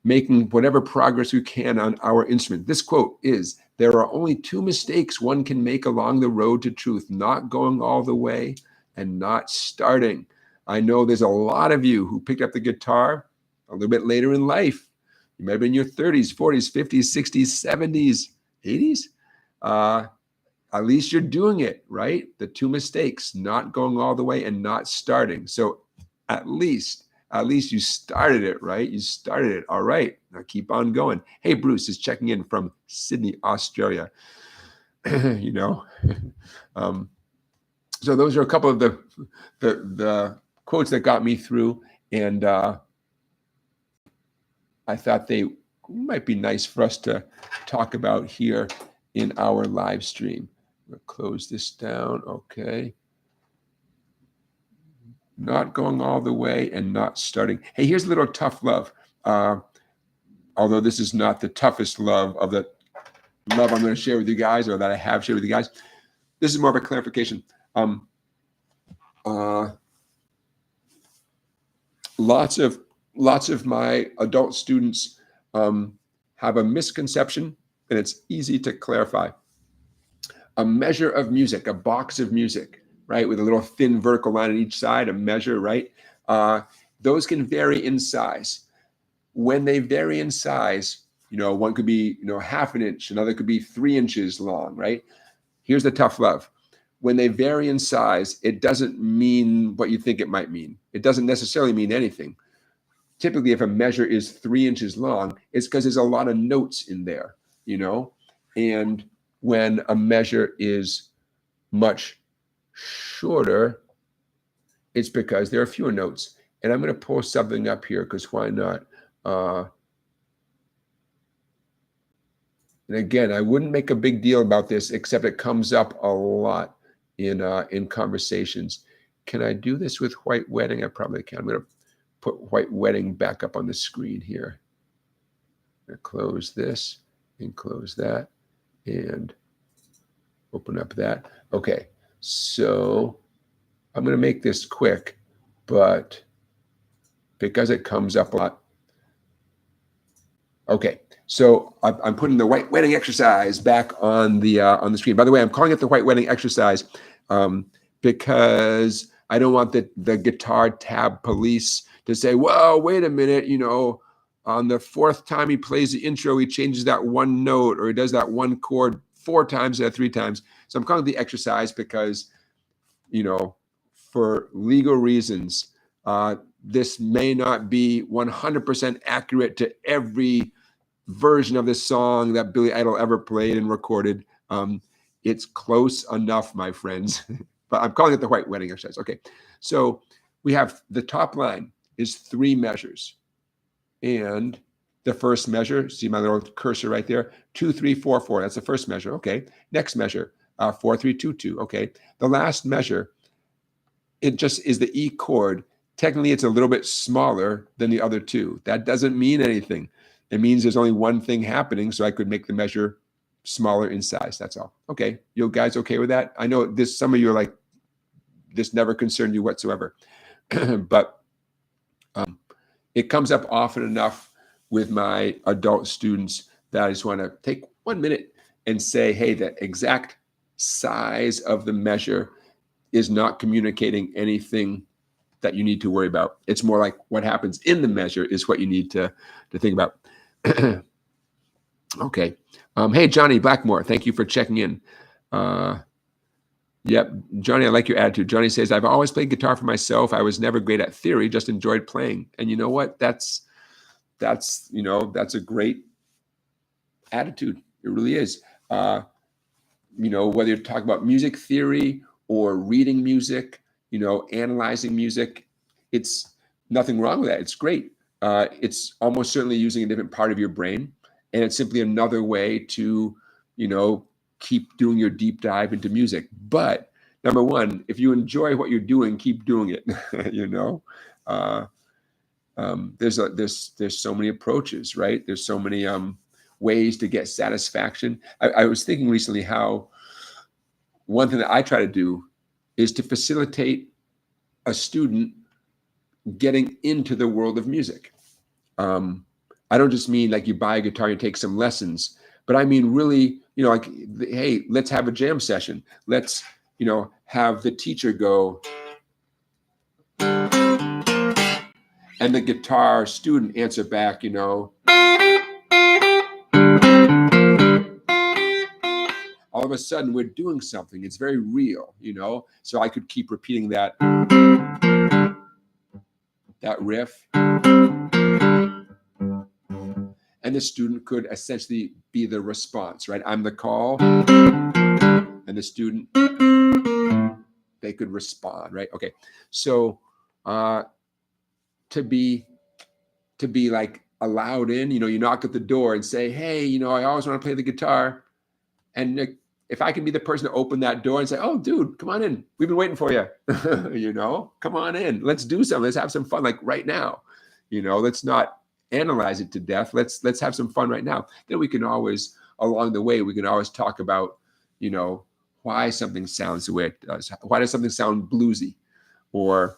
making whatever progress we can on our instrument. This quote is, "There are only two mistakes one can make along the road to truth, not going all the way and not starting." I know there's a lot of you who picked up the guitar a little bit later in life. You might have been in your 30s, 40s, 50s, 60s, 70s, 80s. At least you're doing it, right? The two mistakes, not going all the way and not starting. So at least you started it, right? You started it. All right. Now keep on going. Hey, Bruce is checking in from Sydney, Australia. You know, so those are a couple of the quotes that got me through, and I thought they might be nice for us to talk about here in our live stream. We'll close this down. Okay. Not going all the way and not starting. Hey, here's a little tough love. Although this is not the toughest love of the love I'm going to share with you guys, or that I have shared with you guys. This is more of a clarification. Lots of my adult students have a misconception, and it's easy to clarify. A measure of music, a box of music, right, with a little thin vertical line on each side, a measure, right? Those can vary in size. When they vary in size, you know, one could be, you know, 1/2 inch, another could be 3 inches long, right? Here's the tough love. When they vary in size, it doesn't mean what you think it might mean. It doesn't necessarily mean anything. Typically, if a measure is 3 inches long, it's because there's a lot of notes in there, you know? And when a measure is much shorter, it's because there are fewer notes. And I'm going to pull something up here because why not? And again, I wouldn't make a big deal about this, except it comes up a lot in conversations. Can I do this with White Wedding? I probably can. I'm going to put White Wedding back up on the screen here. I'm going to close this and close that and open up that. Okay, so I'm going to make this quick, but because it comes up a lot. Okay, so I'm putting the White Wedding exercise back on the screen. By the way, I'm calling it the White Wedding exercise because I don't want the guitar tab police to say, "Whoa, wait a minute, you know, on the 4th time he plays the intro, he changes that one note, or he does that one chord 4 times instead of 3 times." So I'm calling it the exercise because, you know, for legal reasons, this may not be 100% accurate to every version of this song that Billy Idol ever played and recorded. It's close enough, my friends. But I'm calling it the White Wedding exercise. Okay, so we have the top line is 3 measures. And the first measure, see my little cursor right there, 2, 3, 4, 4. That's the first measure. Okay, next measure, 4, 3, 2, 2. Okay, the last measure, it just is the E chord. Technically, it's a little bit smaller than the other 2. That doesn't mean anything. It means there's only one thing happening, so I could make the measure smaller in size. That's all. Okay, you guys okay with that? I know this. Some of you are like, this never concerned you whatsoever, but it comes up often enough with my adult students that I just want to take 1 minute and say, hey, the exact size of the measure is not communicating anything that you need to worry about. It's more like what happens in the measure is what you need to think about. Okay. Hey, Johnny Blackmore, thank you for checking in. Yep. Johnny, I like your attitude. Johnny says, I've always played guitar for myself. I was never great at theory, just enjoyed playing. And you know what? That's a great attitude. It really is. Whether you're talking about music theory or reading music, analyzing music, it's nothing wrong with that. It's great. It's almost certainly using a different part of your brain. And it's simply another way to, keep doing your deep dive into music. But number one, if you enjoy what you're doing, keep doing it. There's so many approaches, right? There's so many ways to get satisfaction. I was thinking recently how one thing that I try to do is to facilitate a student getting into the world of music. I don't just mean like you buy a guitar and take some lessons, but I mean really, like, hey, let's have a jam session. Let's, have the teacher go, and the guitar student answer back, all of a sudden we're doing something. It's very real, so I could keep repeating that riff, and the student could essentially be the response, right? I'm the call, and the student, they could respond, right? Okay, so to be like allowed in, you knock at the door and say, hey, I always want to play the guitar, and if I can be the person to open that door and say, oh, dude, come on in. We've been waiting for you. Come on in. Let's do something. Let's have some fun, like right now. Let's not analyze it to death. Let's have some fun right now. Then we can always, along the way, we can always talk about, why something sounds the way it does. Why does something sound bluesy, or,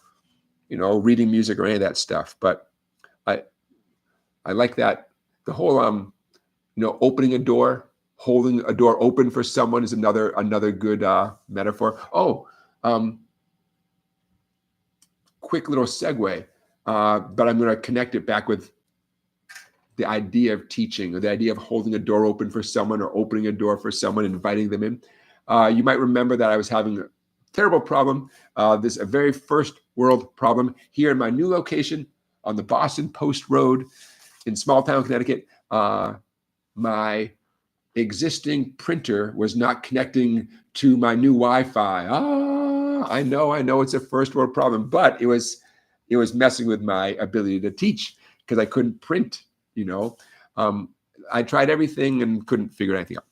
reading music or any of that stuff. But I like that. The whole, opening a door, holding a door open for someone is another good metaphor. Oh, quick little segue, but I'm going to connect it back with the idea of teaching, or the idea of holding a door open for someone, or opening a door for someone, inviting them in. You might remember that I was having a terrible problem, a very first world problem here in my new location on the Boston Post Road in small town Connecticut. My existing printer was not connecting to my new Wi-Fi. I know it's a first world problem, but it was messing with my ability to teach because I couldn't print. I tried everything and couldn't figure anything out.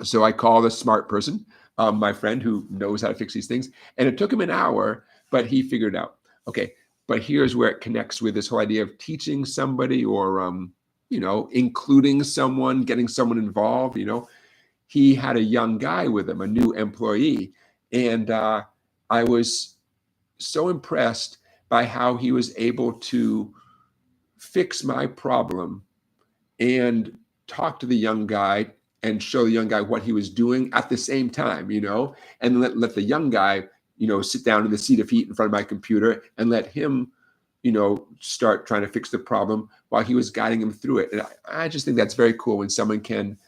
So I called a smart person, my friend who knows how to fix these things, and it took him an hour, but he figured it out. Okay, but here's where it connects with this whole idea of teaching somebody, or including someone, getting someone involved. He had a young guy with him, a new employee, and I was so impressed by how he was able to fix my problem and talk to the young guy and show the young guy what he was doing at the same time, and let the young guy, sit down in the seat of heat in front of my computer and let him, start trying to fix the problem while he was guiding him through it. And I just think that's very cool when someone can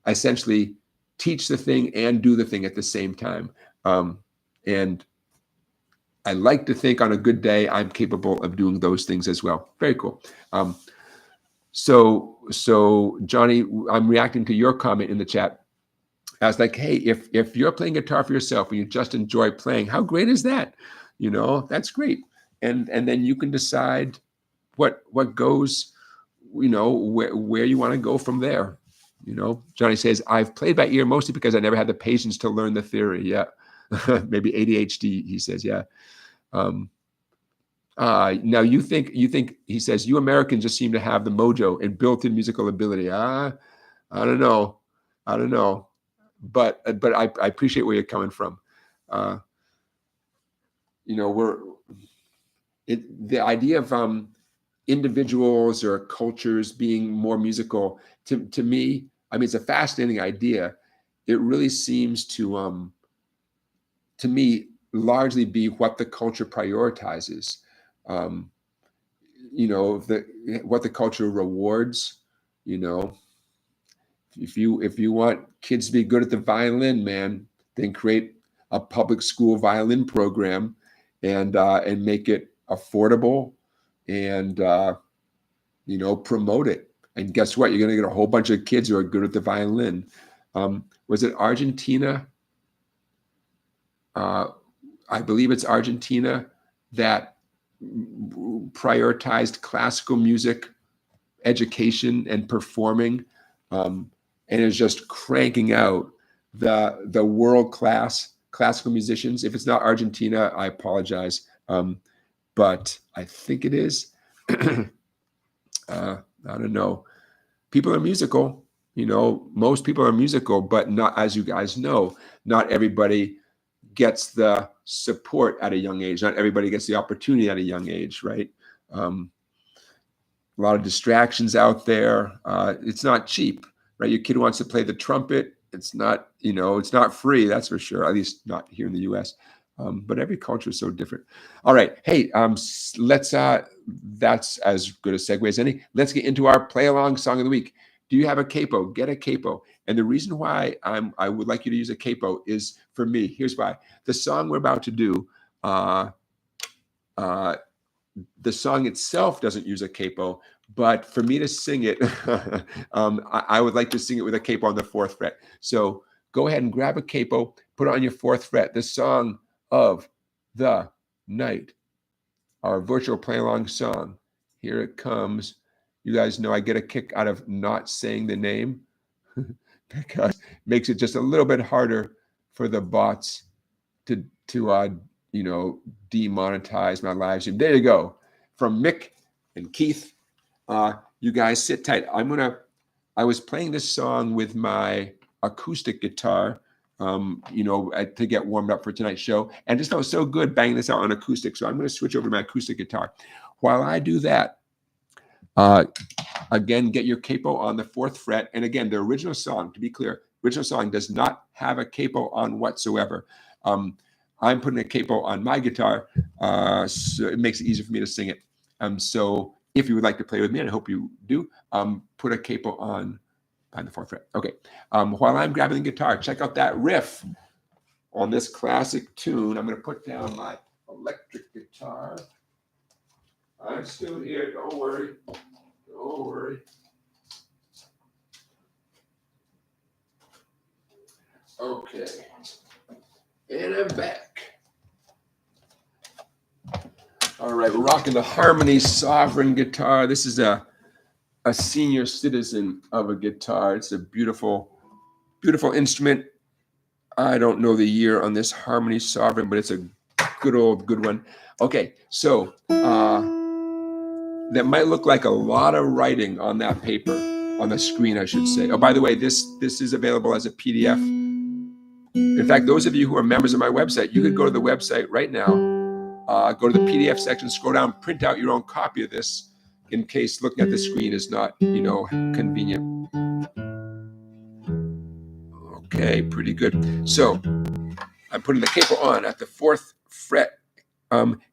essentially teach the thing and do the thing at the same time. And I like to think on a good day, I'm capable of doing those things as well. Very cool. So Johnny, I'm reacting to your comment in the chat. I was like, hey, if you're playing guitar for yourself and you just enjoy playing, how great is that? That's great. And then you can decide what goes, where you want to go from there. Johnny says, I've played by ear mostly because I never had the patience to learn the theory. Yeah. Maybe ADHD, he says. Yeah. Now you think, he says, you Americans just seem to have the mojo and built-in musical ability. I don't know. But I appreciate where you're coming from. The idea of individuals or cultures being more musical, to me, I mean, it's a fascinating idea. It really seems to me, largely be what the culture prioritizes. What the culture rewards. If you want kids to be good at the violin, man, then create a public school violin program and make it affordable and you know, promote it. And guess what? You're going to get a whole bunch of kids who are good at the violin. Was it Argentina? I believe it's Argentina that prioritized classical music education and performing, and is just cranking out the world-class classical musicians. If it's not Argentina, I apologize, but I think it is. I don't know. People are musical, you know, most people are musical, but not, as you guys know, not everybody gets the support at a young age. Not everybody gets the opportunity at a young age, right? A lot of distractions out there. It's not cheap, right? Your kid wants to play the trumpet. It's not, you know, it's not free, that's for sure, at least not here in the US. But every culture is so different. All right. Hey, let's, that's as good a segue as any. Let's get into our play along song of the week. Do you have a capo? Get a capo. And the reason why I would like you to use a capo is for me. Here's why. The song we're about to do, the song itself doesn't use a capo, but for me to sing it, I would like to sing it with a capo on the 4th fret. So go ahead and grab a capo, put it on your 4th fret. The song of the night, our virtual play along song. Here it comes. You guys know I get a kick out of not saying the name because it makes it just a little bit harder for the bots to you know, demonetize my live stream. There you go. From Mick and Keith. You guys sit tight. I was playing this song with my acoustic guitar, you know, to get warmed up for tonight's show, and just felt so good banging this out on acoustic. So I'm going to switch over to my acoustic guitar. While I do that, again, get your capo on the 4th fret. And again, the original song, to be clear, original song does not have a capo on whatsoever. I'm putting a capo on my guitar, so it makes it easier for me to sing it. So if you would like to play with me, and I hope you do, put a capo on the 4th fret. Okay. While I'm grabbing the guitar, check out that riff on this classic tune. I'm going to put down my electric guitar. I'm still here. Don't worry. Don't worry. Okay. And I'm back. All right, we're rocking the Harmony Sovereign guitar. This is a senior citizen of a guitar. It's a beautiful, beautiful instrument. I don't know the year on this Harmony Sovereign, but it's a good one. Okay, so that might look like a lot of writing on that paper, on the screen, I should say. Oh, by the way, this is available as a PDF. In fact, those of you who are members of my website, you could go to the website right now, go to the PDF section, scroll down, print out your own copy of this in case looking at the screen is not, you know, convenient. Okay, pretty good. So I'm putting the capo on at the 4th fret.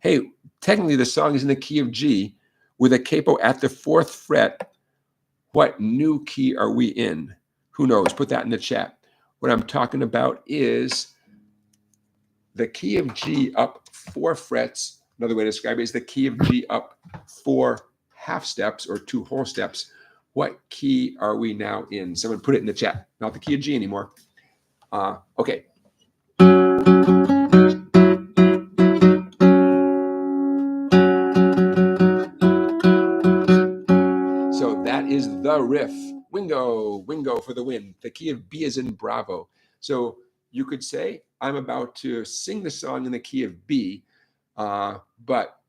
Hey, technically the song is in the key of G with a capo at the 4th fret. What new key are we in? Who knows? Put that in the chat. What I'm talking about is the key of G up 4 frets. Another way to describe it is the key of G up 4 half steps or 2 whole steps. What key are we now in? Someone put it in the chat. Not the key of G anymore. Okay. So that is the riff. Wingo, wingo for the win. The key of B is in Bravo. So you could say, I'm about to sing the song in the key of B, but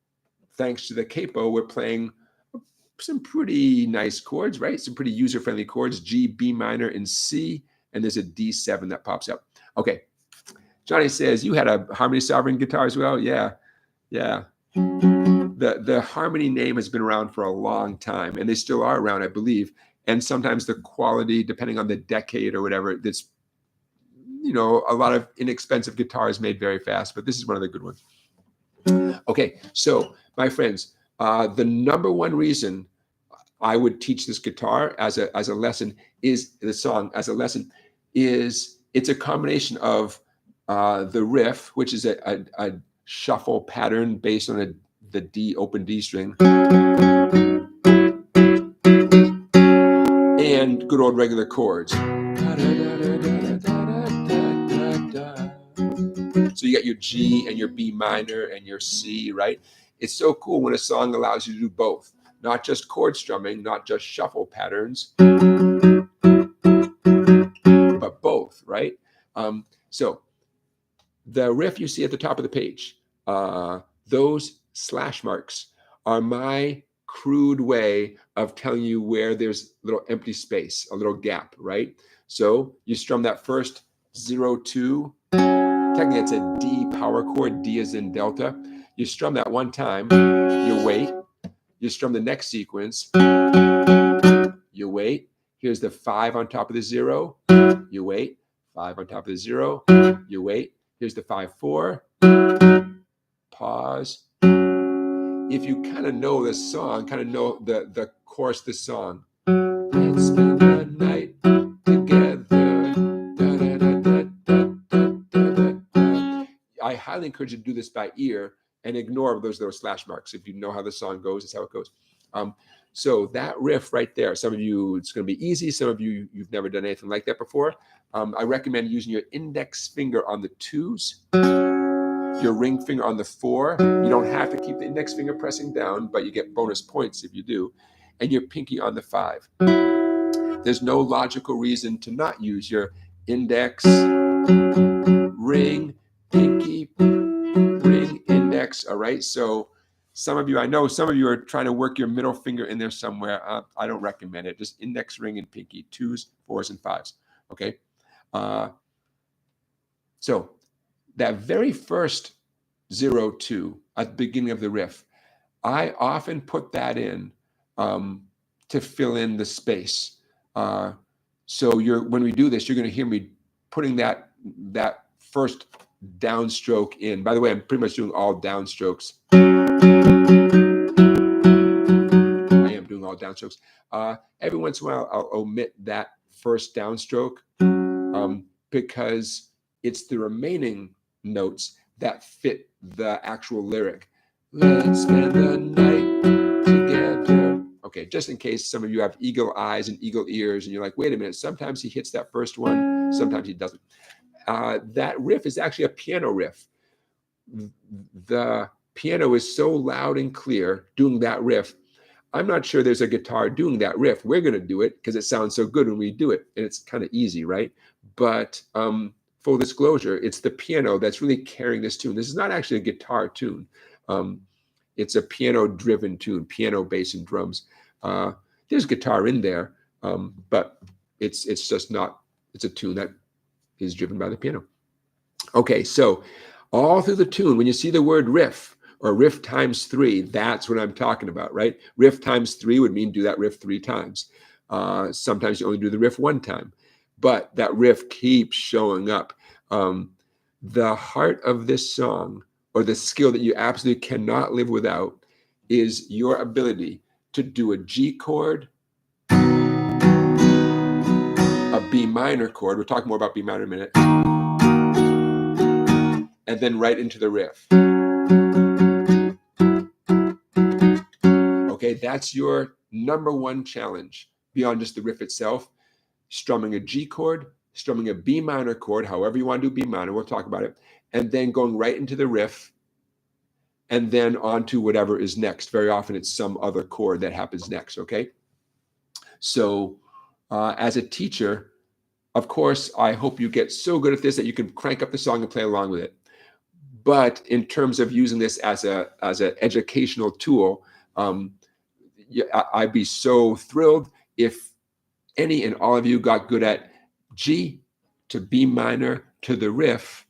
thanks to the capo, we're playing some pretty nice chords, right? Some pretty user-friendly chords, G, B minor, and C, and there's a D7 that pops up. Okay. Johnny says, you had a Harmony Sovereign guitar as well? Yeah. The Harmony name has been around for a long time, and they still are around, I believe. And sometimes the quality, depending on the decade or whatever, that's, you know, a lot of inexpensive guitars made very fast, but this is one of the good ones. Okay, so my friends, the number one reason I would teach this guitar as a lesson is the song as a lesson is it's a combination of the riff, which is a shuffle pattern based on the D, open D string, and good old regular chords. So you got your G and your B minor and your C, right? It's so cool when a song allows you to do both, not just chord strumming, not just shuffle patterns, but both, right? So the riff you see at the top of the page, those slash marks are my crude way of telling you where there's a little empty space, a little gap, right? So you strum that first 0-2. Technically, it's a D power chord. D is in delta. You strum that one time, you wait. You strum the next sequence, you wait. Here's the 5 on top of the 0, you wait. 5 on top of the 0, you wait. Here's the 5-4, pause. If you kind of know this song, kind of know the chorus of the song, let's spend the night together. I highly encourage you to do this by ear and ignore those slash marks. If you know how the song goes, it's how it goes. So that riff right there, some of you, it's going to be easy. Some of you, you've never done anything like that before. I recommend using your index finger on the 2s, your ring finger on the 4. You don't have to keep the index finger pressing down, but you get bonus points if you do, and your pinky on the 5. There's no logical reason to not use your index, ring, pinky, ring, index. All right. So some of you, I know some of you are trying to work your middle finger in there somewhere. I don't recommend it. Just index, ring, and pinky, 2s, 4s, and 5s. Okay. So that very first 0-2 at the beginning of the riff, I often put that in to fill in the space. So when we do this, you're going to hear me putting that first downstroke in. By the way, I'm pretty much doing all downstrokes. I am doing all downstrokes. Every once in a while, I'll omit that first downstroke because it's the remaining notes that fit the actual lyric. Let's spend the night together. Okay, just in case some of you have eagle eyes and eagle ears and you're like, wait a minute, sometimes he hits that first one, sometimes he doesn't. That riff is actually a piano riff. The piano is so loud and clear doing that riff. I'm not sure there's a guitar doing that riff. We're going to do it because it sounds so good when we do it. And it's kind of easy, right? But full disclosure, it's the piano that's really carrying this tune. This is not actually a guitar tune. It's a piano-driven tune, piano, bass, and drums. There's guitar in there, but it's just not, it's a tune that is driven by the piano. Okay, so all through the tune, when you see the word riff or riff times 3, that's what I'm talking about, right? Riff times 3 would mean do that riff 3 times. Sometimes you only do the riff 1 time, but that riff keeps showing up. The heart of this song, or the skill that you absolutely cannot live without, is your ability to do a G chord, a B minor chord. We'll talk more about B minor in a minute. And then right into the riff. Okay, that's your #1 challenge beyond just the riff itself. Strumming a G chord, strumming a B minor chord, however you want to do B minor, we'll talk about it, and then going right into the riff, and then on to whatever is next. Very often it's some other chord that happens next, okay? So as a teacher, of course, I hope you get so good at this that you can crank up the song and play along with it. But in terms of using this as an educational tool, I'd be so thrilled if any and all of you got good at G to B minor to the riff,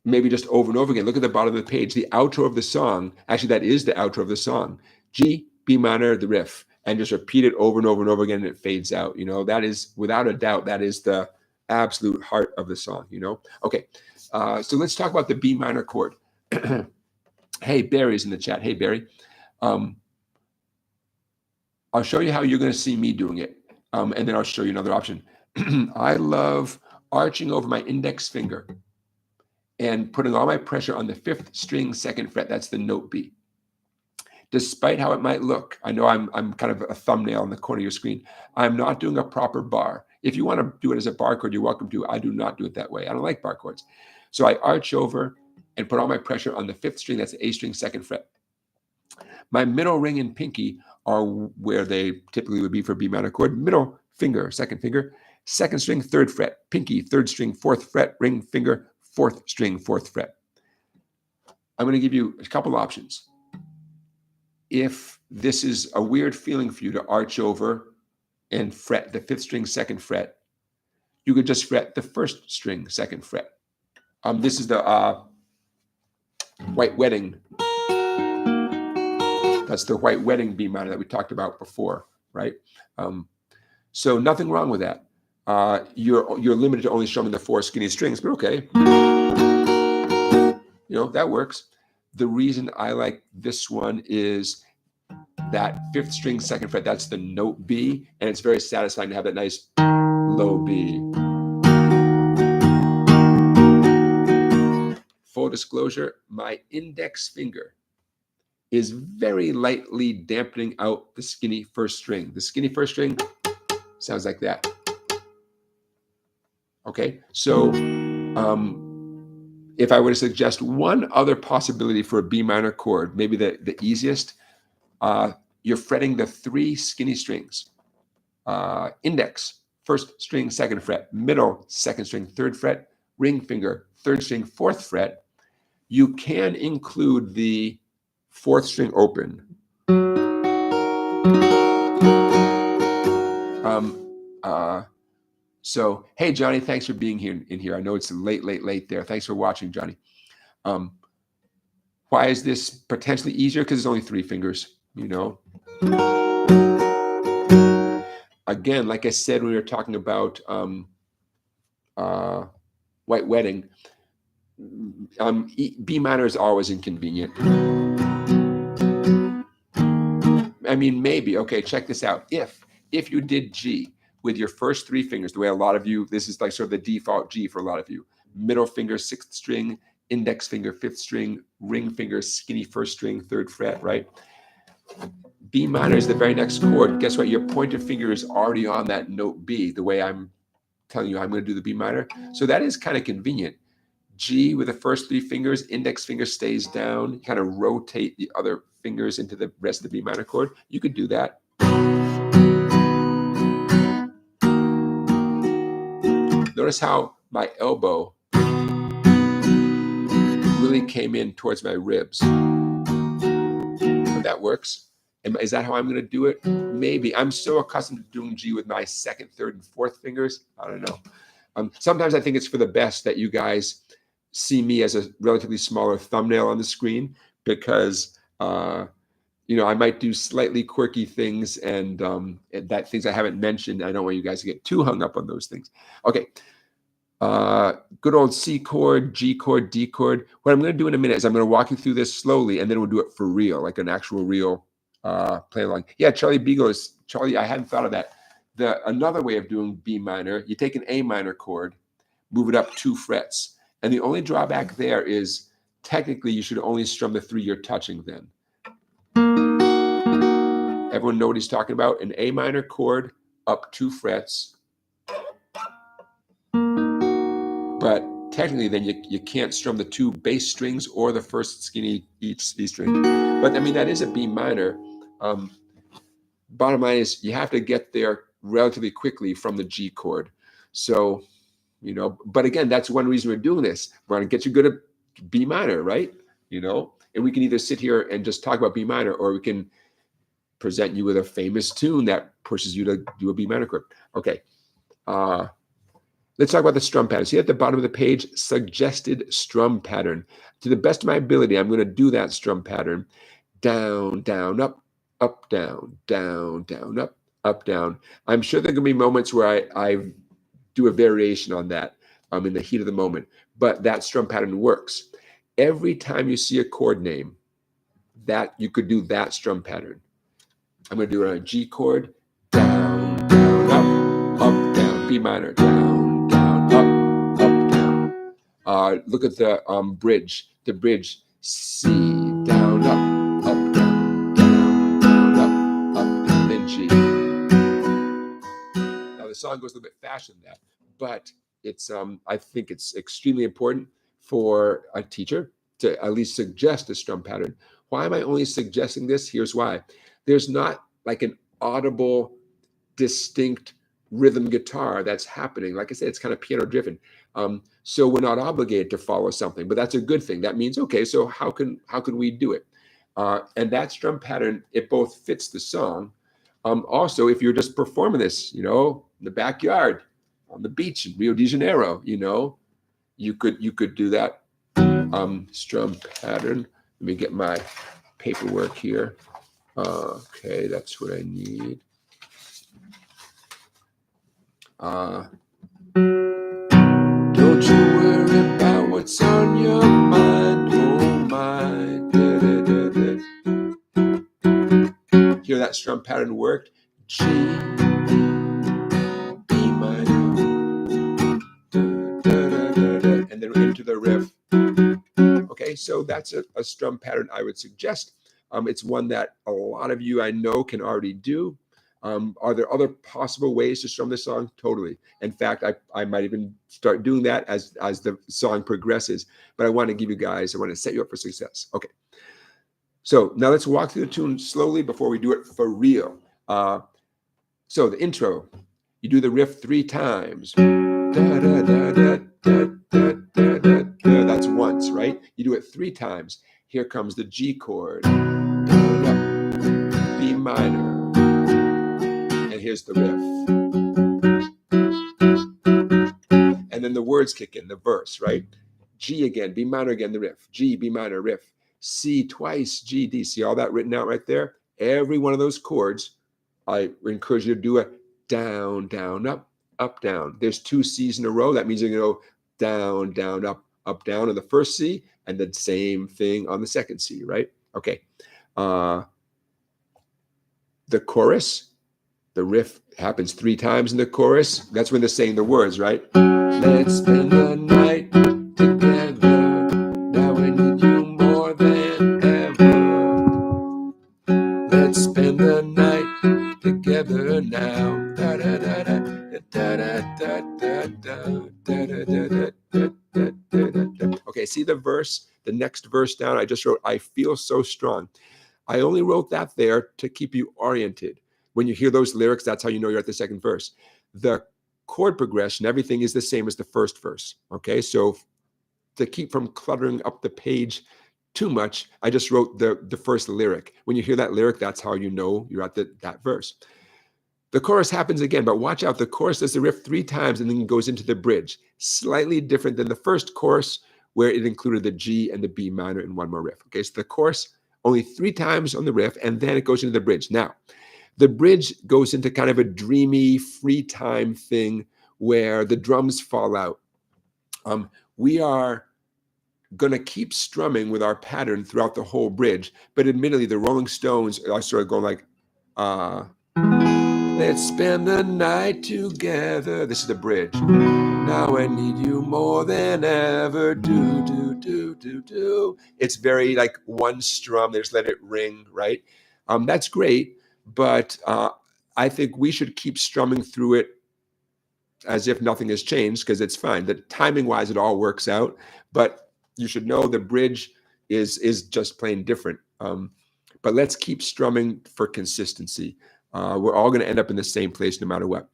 maybe just over and over again. Look at the bottom of the page, the outro of the song. Actually, that is the outro of the song. G, B minor, the riff, and just repeat it over and over and over again, and it fades out. You know, that is, without a doubt, that is the absolute heart of the song, you know? Okay, so let's talk about the B minor chord. Hey, Barry's in the chat. Hey, Barry. I'll show you how you're going to see me doing it, and then I'll show you another option. I love arching over my index finger and putting all my pressure on the 5th string, 2nd fret. That's the note B. Despite how it might look, I know I'm kind of a thumbnail on the corner of your screen. I'm not doing a proper bar. If you want to do it as a bar chord, you're welcome to. I do not do it that way. I don't like bar chords. So I arch over and put all my pressure on the 5th string. That's the A string, 2nd fret. My middle ring and pinky are where they typically would be for B minor chord. Middle finger, 2nd finger, 2nd string, 3rd fret. Pinky, 3rd string, 4th fret. Ring finger, 4th string, 4th fret. I'm going to give you a couple options. If this is a weird feeling for you to arch over and fret the 5th string, 2nd fret, you could just fret the 1st string, 2nd fret. This is the White Wedding. That's the White Wedding B minor that we talked about before, right? So nothing wrong with that. You're limited to only strumming the 4 skinny strings, but okay. You know, that works. The reason I like this one is that 5th string, 2nd fret, that's the note B, and it's very satisfying to have that nice low B. Full disclosure, my index finger is very lightly dampening out the skinny 1st string. The skinny 1st string sounds like that. Okay, so if I were to suggest one other possibility for a B minor chord, maybe the easiest, you're fretting the 3 skinny strings. Index, 1st string, 2nd fret. Middle, 2nd string, 3rd fret. Ring finger, 3rd string, 4th fret. You can include the 4th string open. So, hey, Johnny, thanks for being here in here. I know it's late there. Thanks for watching, Johnny. Why is this potentially easier? Because it's only 3 fingers, you know. Again, like I said, when we were talking about White Wedding, B minor is always inconvenient. I mean, maybe, okay, check this out. If you did G with your first 3 fingers, the way a lot of you, this is like sort of the default G for a lot of you. Middle finger, 6th string, index finger, 5th string, ring finger, skinny 1st string, 3rd fret, right? B minor is the very next chord. Guess what? Your pointer finger is already on that note B, the way I'm telling you I'm going to do the B minor. So that is kind of convenient. G with the first 3 fingers, index finger stays down, you kind of rotate the other fingers into the rest of the B minor chord. You could do that. Notice how my elbow really came in towards my ribs. That works. Is that how I'm going to do it? Maybe. I'm so accustomed to doing G with my 2nd, 3rd, and 4th fingers. I don't know. Sometimes I think it's for the best that you guys see me as a relatively smaller thumbnail on the screen, because you know, I might do slightly quirky things and that things I haven't mentioned. I don't want you guys to get too hung up on those things. Okay. Good old C chord, G chord, D chord. What I'm going to do in a minute is I'm going to walk you through this slowly, and then we'll do it for real, like an actual real play along. Yeah, Charlie Beagle is Charlie. I hadn't thought of that. Another way of doing B minor, you take an A minor chord, move it up 2 frets. And the only drawback there is technically you should only strum the 3 you're touching then. Everyone know what he's talking about? An A minor chord up 2 frets. But technically then you can't strum the 2 bass strings or the first skinny each C string. But I mean, that is a B minor. Bottom line is you have to get there relatively quickly from the G chord. So, you know, but again, that's one reason we're doing this. We're going to get you good at B minor, right? You know, and we can either sit here and just talk about B minor, or we can present you with a famous tune that pushes you to do a B minor chord. Okay. Let's talk about the strum pattern. See at the bottom of the page, suggested strum pattern. To the best of my ability, I'm going to do that strum pattern. Down, down, up, down, down, down, up, down. I'm sure there are going to be moments where I do a variation on that in the heat of the moment, but that strum pattern works. Every time you see a chord name, that you could do that strum pattern. I'm going to do it on a G chord, down, down, up, down, B minor, down, down, up, down. Look at the bridge. The bridge, C, down, up, down, down, up, then G. Now the song goes a little bit faster than that, but it's I think it's extremely important for a teacher to at least suggest a strum pattern. Why am I only suggesting this? Here's why. There's not like an audible, distinct rhythm guitar that's happening. Like I said, it's kind of piano driven. So we're not obligated to follow something, but that's a good thing. That means, okay, so how can we do it? And that strum pattern, it both fits the song. Also, if you're just performing this, in the backyard, on the beach in Rio de Janeiro, you could do that strum pattern. Let me get my paperwork here. Okay, that's what I need. Don't you worry about what's on your mind, oh my. Hear that strum pattern worked? G, B minor, and then into the riff. Okay, so that's a strum pattern I would suggest. It's one that a lot of you I know can already do. Are there other possible ways to strum this song? Totally. In fact, I might even start doing that as the song progresses. But I want to set you up for success. Okay. So now let's walk through the tune slowly before we do it for real. So the intro, you do the riff 3 times. That's once, right? You do it 3 times. Here comes the G chord, B minor. Here's the riff. And then the words kick in, the verse, right? G again, B minor again, the riff. G, B minor, riff. C twice, G, D. See all that written out right there? Every one of those chords, I encourage you to do a down, down, up, down. There's 2 C's in a row. That means you're going to go down, down, up, down on the first C, and the same thing on the second C, right? Okay. The chorus, the riff happens 3 times in the chorus. That's when they're saying the words, right? Let's spend the night together. Now I need you more than ever. Let's spend the night together now. Da, da, da, da, da, da, da, da, da, da, da, da. Okay, see the verse, the next verse down? I just wrote, I feel so strong. I only wrote that there to keep you oriented. When you hear those lyrics, that's how you know you're at the second verse. The chord progression, everything is the same as the first verse. Okay, so to keep from cluttering up the page too much, I just wrote the first lyric. When you hear that lyric, that's how you know you're at that verse. The chorus happens again, but watch out. The chorus does the riff 3 times and then goes into the bridge. Slightly different than the first chorus, where it included the G and the B minor and 1 more riff. Okay, so the chorus only 3 times on the riff, and then it goes into the bridge. Now, the bridge goes into kind of a dreamy, free time thing where the drums fall out. We are going to keep strumming with our pattern throughout the whole bridge, but admittedly, the Rolling Stones are sort of going like, let's spend the night together. This is the bridge. Now I need you more than ever. Do, do, do, do, do. It's very like one strum. They just let it ring, right? That's great. But I think we should keep strumming through it as if nothing has changed, because it's fine. The timing-wise, it all works out. But you should know the bridge is just plain different. But let's keep strumming for consistency. We're all going to end up in the same place no matter what.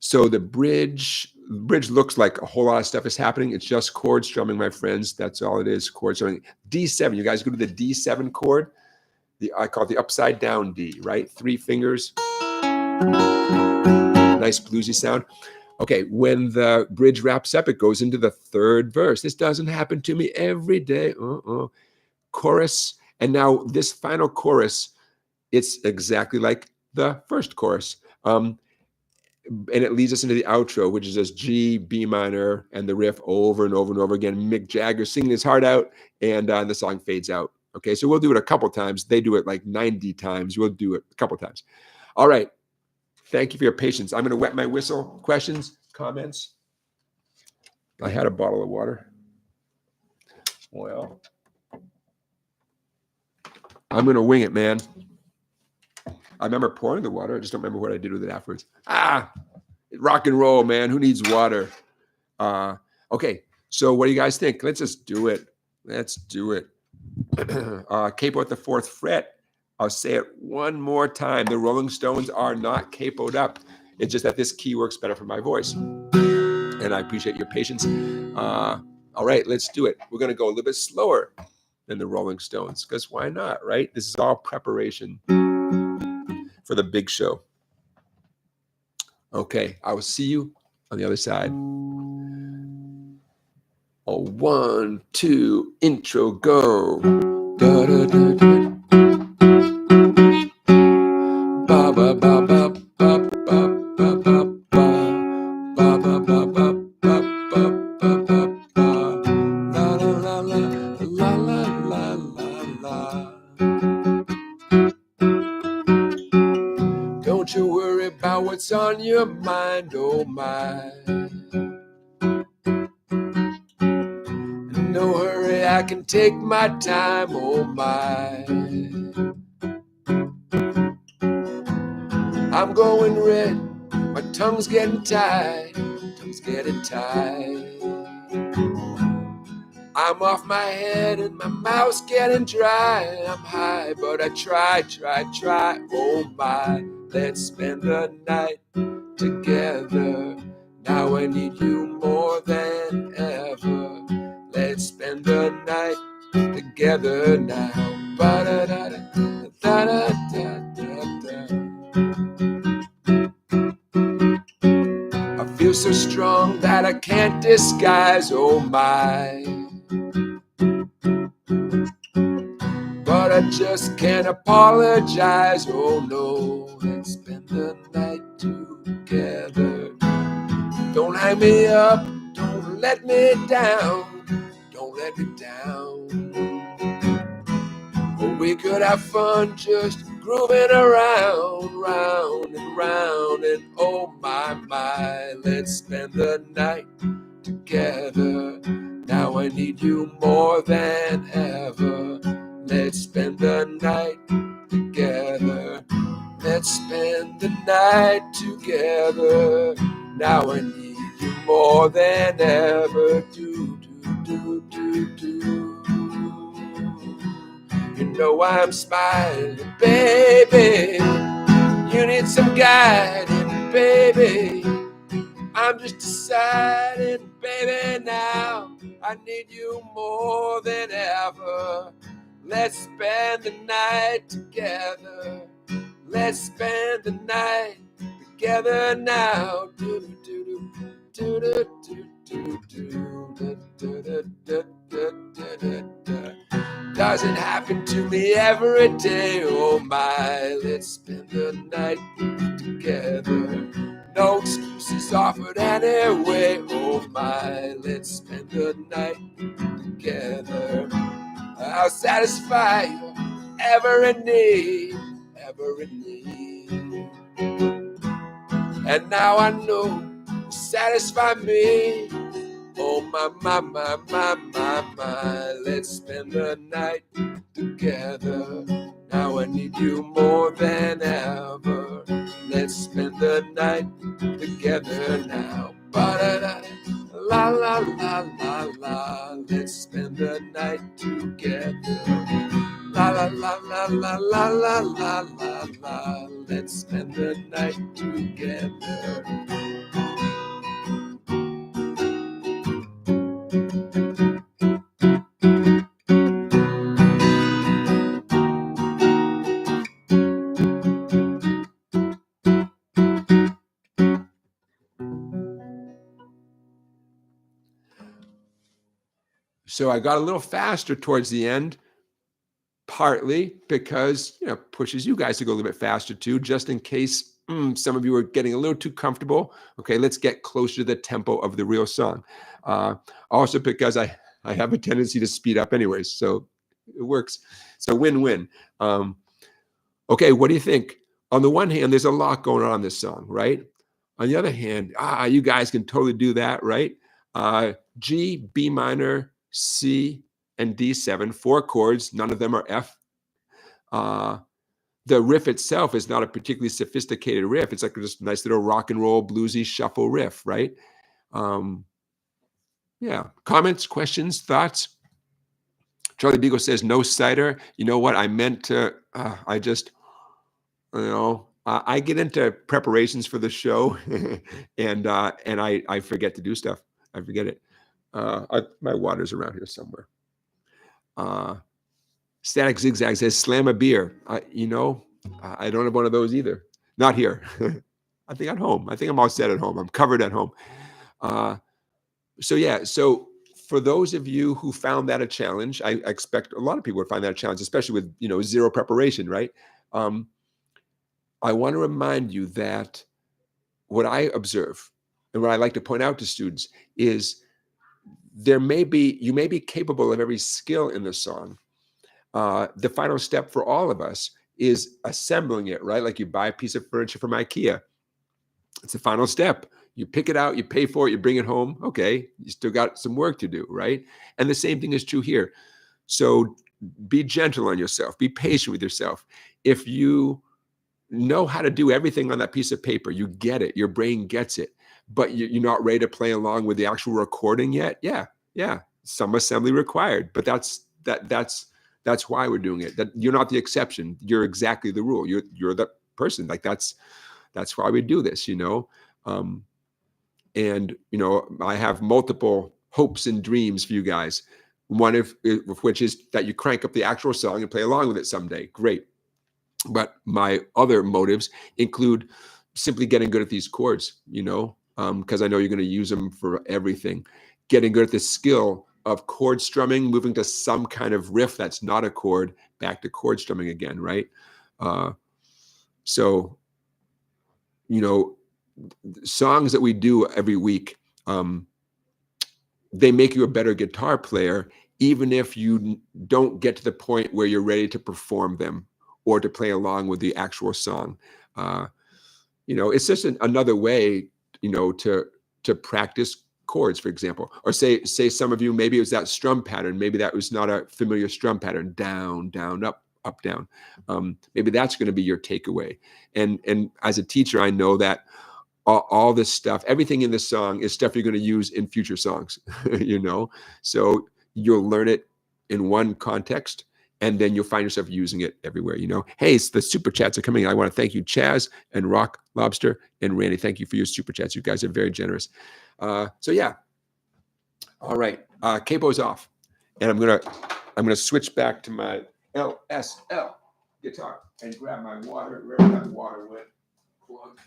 So the bridge looks like a whole lot of stuff is happening. It's just chord strumming, my friends. That's all it is, chord strumming. D7, you guys go to the D7 chord. I call it the upside down D, right? 3 fingers. Nice bluesy sound. Okay, when the bridge wraps up, it goes into the 3rd verse. This doesn't happen to me every day. Chorus. And now this final chorus, it's exactly like the first chorus. And it leads us into the outro, which is just G, B minor, and the riff over and over and over again. Mick Jagger singing his heart out, and the song fades out. Okay, so we'll do it a couple times. They do it like 90 times. We'll do it a couple times. All right. Thank you for your patience. I'm going to wet my whistle. Questions, comments? I had a bottle of water. Well, I'm going to wing it, man. I remember pouring the water. I just don't remember what I did with it afterwards. Rock and roll, man. Who needs water? Okay, so what do you guys think? Let's just do it. Let's do it. Capo at the 4th fret. I'll say it one more time. The Rolling Stones are not capoed up. It's just that this key works better for my voice. And I appreciate your patience. All right, let's do it. We're going to go a little bit slower than the Rolling Stones, because why not, right? This is all preparation for the big show. Okay, I will see you on the other side. 1, 2, intro, go. Da, da, da, da. Ba, ba, ba, ba, ba, ba, ba, ba, ba. Ba, ba, ba, ba, ba, ba, ba, ba, ba. La, la, la, la, la, la, la, la. Don't you worry about what's on your mind, oh my. No hurry, I can take my time, oh my. I'm going red, my tongue's getting tied, I'm off my head and my mouth's getting dry. I'm high, but I try, oh my. Let's spend the night together. Now I need you more than ever. Let's spend the night together now. Ba-da-da-da-da-da-da-da. I feel so strong that I can't disguise, oh my. But I just can't apologize, oh no. Let's spend the night together. Don't hang me up, don't let me down, don't let me down. Or we could have fun just grooving around, round and round, and oh my, my. Let's spend the night together. Now I need you more than ever. Let's spend the night together. Let's spend the night together. Now I need you more than ever. Do, do, do, do, do. You know I'm smiling, baby. You need some guiding, baby. I'm just deciding, baby, now I need you more than ever. Let's spend the night together. Let's spend the night together now. Do do do do do do do do do do. Doesn't happen to me every day, oh my. Let's spend the night together. No excuses offered anyway, oh my. Let's spend the night together. I'll satisfy your every need, every need. And now I know you satisfy me. Oh my, my, my, my, my, my. Let's spend the night together. Now I need you more than ever. Let's spend the night together now. Ba-da-da, la la la la la. Let's spend the night together. La la la la la la la la la la. Let's spend the night together. So I got a little faster towards the end, partly because, pushes you guys to go a little bit faster too, just in case some of you are getting a little too comfortable. Okay, let's get closer to the tempo of the real song. Also because I have a tendency to speed up anyways, so it works. So win-win. Okay, what do you think? On the one hand, there's a lot going on in this song, right? On the other hand, you guys can totally do that, right? G, B minor, C, and D7, 4 chords. None of them are F. The riff itself is not a particularly sophisticated riff. It's like just a nice little rock and roll, bluesy shuffle riff, right? Yeah. Comments, questions, thoughts? Charlie Beagle says, no cider. You know what? I meant to, I just, I get into preparations for the show and I forget to do stuff. I forget it. My water's around here somewhere. Static Zigzag says, slam a beer. I don't have one of those either. Not here. I think at home. I think I'm all set at home. I'm covered at home. So for those of you who found that a challenge, I expect a lot of people would find that a challenge, especially with, zero preparation, right? I want to remind you that what I observe and what I like to point out to students is you may be capable of every skill in the song. The final step for all of us is assembling it, right? Like you buy a piece of furniture from IKEA. It's the final step. You pick it out, you pay for it, you bring it home. Okay, you still got some work to do, right? And the same thing is true here. So be gentle on yourself. Be patient with yourself. If you know how to do everything on that piece of paper, you get it, your brain gets it, but you're not ready to play along with the actual recording yet. Yeah, some assembly required, but that's why we're doing it. That you're not the exception. You're exactly the rule. You're the person. Like that's why we do this, and I have multiple hopes and dreams for you guys. One of which is that you crank up the actual song and play along with it someday. Great. But my other motives include simply getting good at these chords, because I know you're going to use them for everything. Getting good at the skill of chord strumming, moving to some kind of riff that's not a chord, back to chord strumming again, right? So, songs that we do every week, they make you a better guitar player, even if you don't get to the point where you're ready to perform them or to play along with the actual song. It's just another way, to practice chords, for example. Or say some of you, maybe it was that strum pattern. Maybe that was not a familiar strum pattern. Down, down, up, up, down. Maybe that's going to be your takeaway. And as a teacher, I know that all this stuff, everything in this song is stuff you're going to use in future songs, So you'll learn it in one context, and then you'll find yourself using it everywhere, Hey, the super chats are coming in. I want to thank you, Chaz and Rock Lobster and Randy. Thank you for your super chats. You guys are very generous. So yeah. All right. Capo's off. And I'm gonna switch back to my LSL guitar and grab my water, wherever that water went. Plug.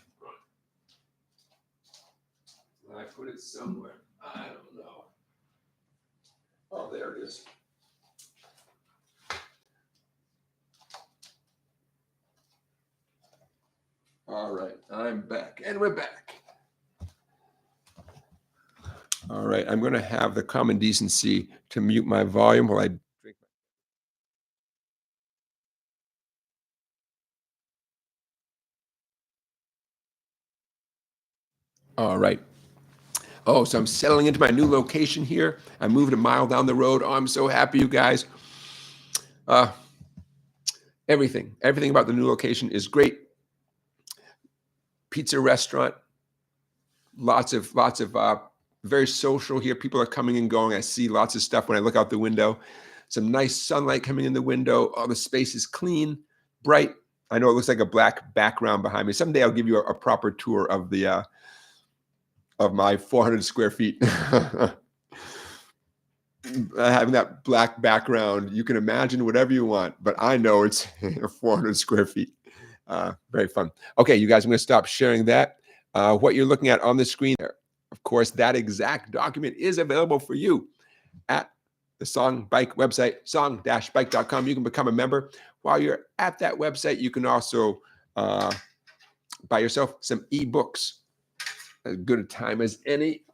I put it somewhere. I don't know. Oh, there it is. All right, I'm back, and we're back. All right, I'm going to have the common decency to mute my volume while I drink. All right. Oh, so I'm settling into my new location here. I moved a mile down the road. Oh, I'm so happy, you guys. Everything about the new location is great. Pizza restaurant, lots of very social here. People are coming and going. I see lots of stuff when I look out the window. Some nice sunlight coming in the window. Oh, the space is clean, bright. I know it looks like a black background behind me. Someday I'll give you a proper tour of the of my 400 square feet. Having that black background, you can imagine whatever you want, but I know it's 400 square feet. Very fun. Okay, you guys, I'm going to stop sharing that. What you're looking at on the screen there, of course, that exact document is available for you at the SongBike website, song-bike.com. You can become a member. While you're at that website, you can also buy yourself some ebooks. As good a time as any.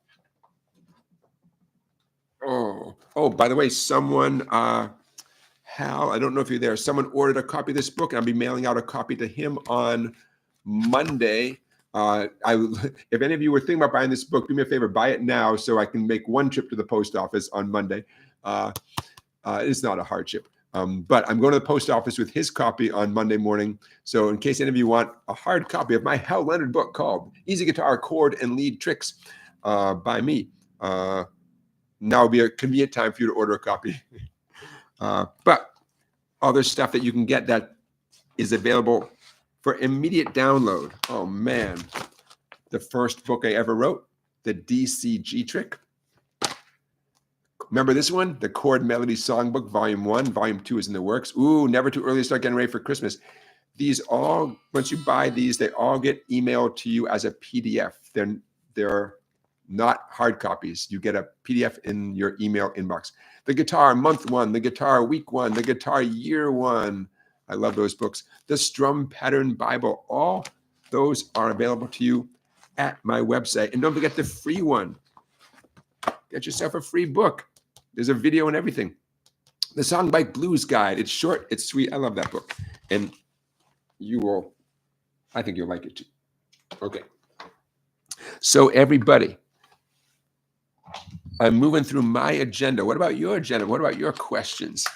Oh, by the way, someone, Hal, I don't know if you're there. Someone ordered a copy of this book, and I'll be mailing out a copy to him on Monday. If any of you were thinking about buying this book, do me a favor, buy it now so I can make one trip to the post office on Monday. It's not a hardship. But I'm going to the post office with his copy on Monday morning. So in case any of you want a hard copy of my Hal Leonard book called Easy Guitar Chord and Lead Tricks by me, now would be a convenient time for you to order a copy. But other stuff that you can get that is available for immediate download. Oh man, the first book I ever wrote, the DCG Trick. Remember this one? The Chord-Melody Songbook Vol.1. Vol.2 is in the works. Ooh, never too early to start getting ready for Christmas. These all, once you buy these, they all get emailed to you as a PDF. They're not hard copies. You get a PDF in your email inbox. The Guitar Month 1, the Guitar Week 1, the Guitar Year 1. I love those books. The Strum Pattern Bible. All those are available to you at my website. And don't forget the free one. Get yourself a free book. There's a video and everything. The Songbike Blues Guide. It's short, it's sweet. I love that book. And I think you'll like it too. Okay. So everybody, I'm moving through my agenda. What about your agenda? What about your questions?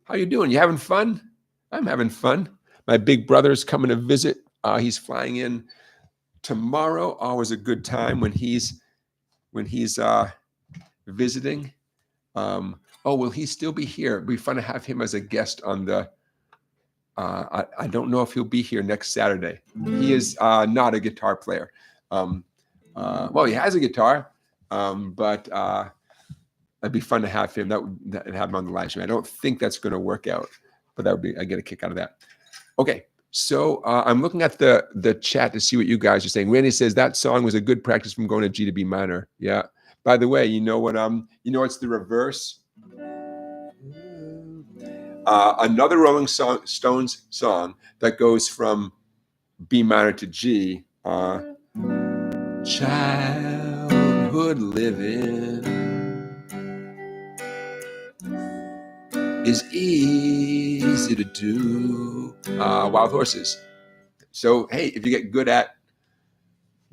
How you doing? You having fun? I'm having fun. My big brother's coming to visit. He's flying in tomorrow. Always a good time when he's visiting. Will he still be here? It'd be fun to have him as a guest on the I don't know if he'll be here next Saturday. He is not a guitar player. Well, he has a guitar, but it'd be fun to have him. That have him on the live stream. I don't think that's going to work out, but I get a kick out of that. Okay, so I'm looking at the chat to see what you guys are saying. Randy says that song was a good practice from going to G to B minor. Yeah. By the way, you know what? It's the reverse. Another Rolling Stones song that goes from B minor to G. Childhood living is easy to do. Wild Horses. So, hey, if you get good at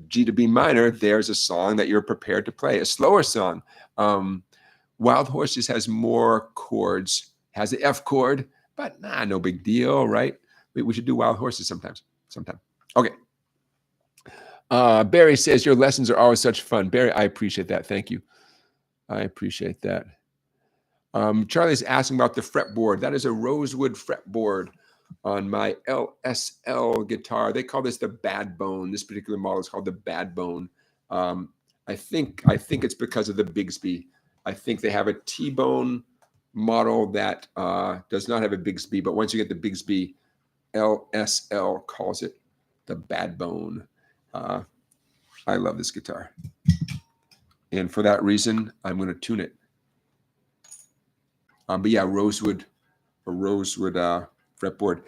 G to B minor, there's a song that you're prepared to play, a slower song. Wild Horses has more chords, has the F chord, but no big deal, right? We should do Wild Horses sometime. Okay. Barry says, your lessons are always such fun. Barry, I appreciate that. Thank you. I appreciate that. Charlie's asking about the fretboard. That is a rosewood fretboard on my LSL guitar. They call this the Bad Bone. This particular model is called the Bad Bone. I think it's because of the Bigsby. I think they have a T-bone model that does not have a Bigsby, but once you get the Bigsby, LSL calls it the Bad Bone. I love this guitar. And for that reason, I'm going to tune it. But yeah, rosewood fretboard.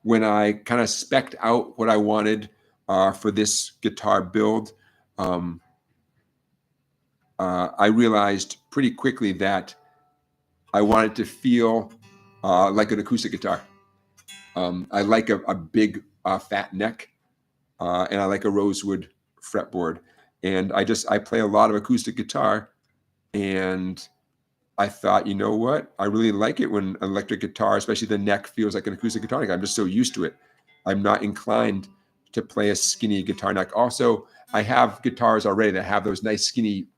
When I kind of spec'd out what I wanted for this guitar build, I realized pretty quickly that I wanted to feel like an acoustic guitar. I like a big fat neck, and I like a rosewood fretboard. And I play a lot of acoustic guitar, and I thought, you know what? I really like it when electric guitar, especially the neck, feels like an acoustic guitar neck. I'm just so used to it. I'm not inclined to play a skinny guitar neck. Also, I have guitars already that have those nice skinny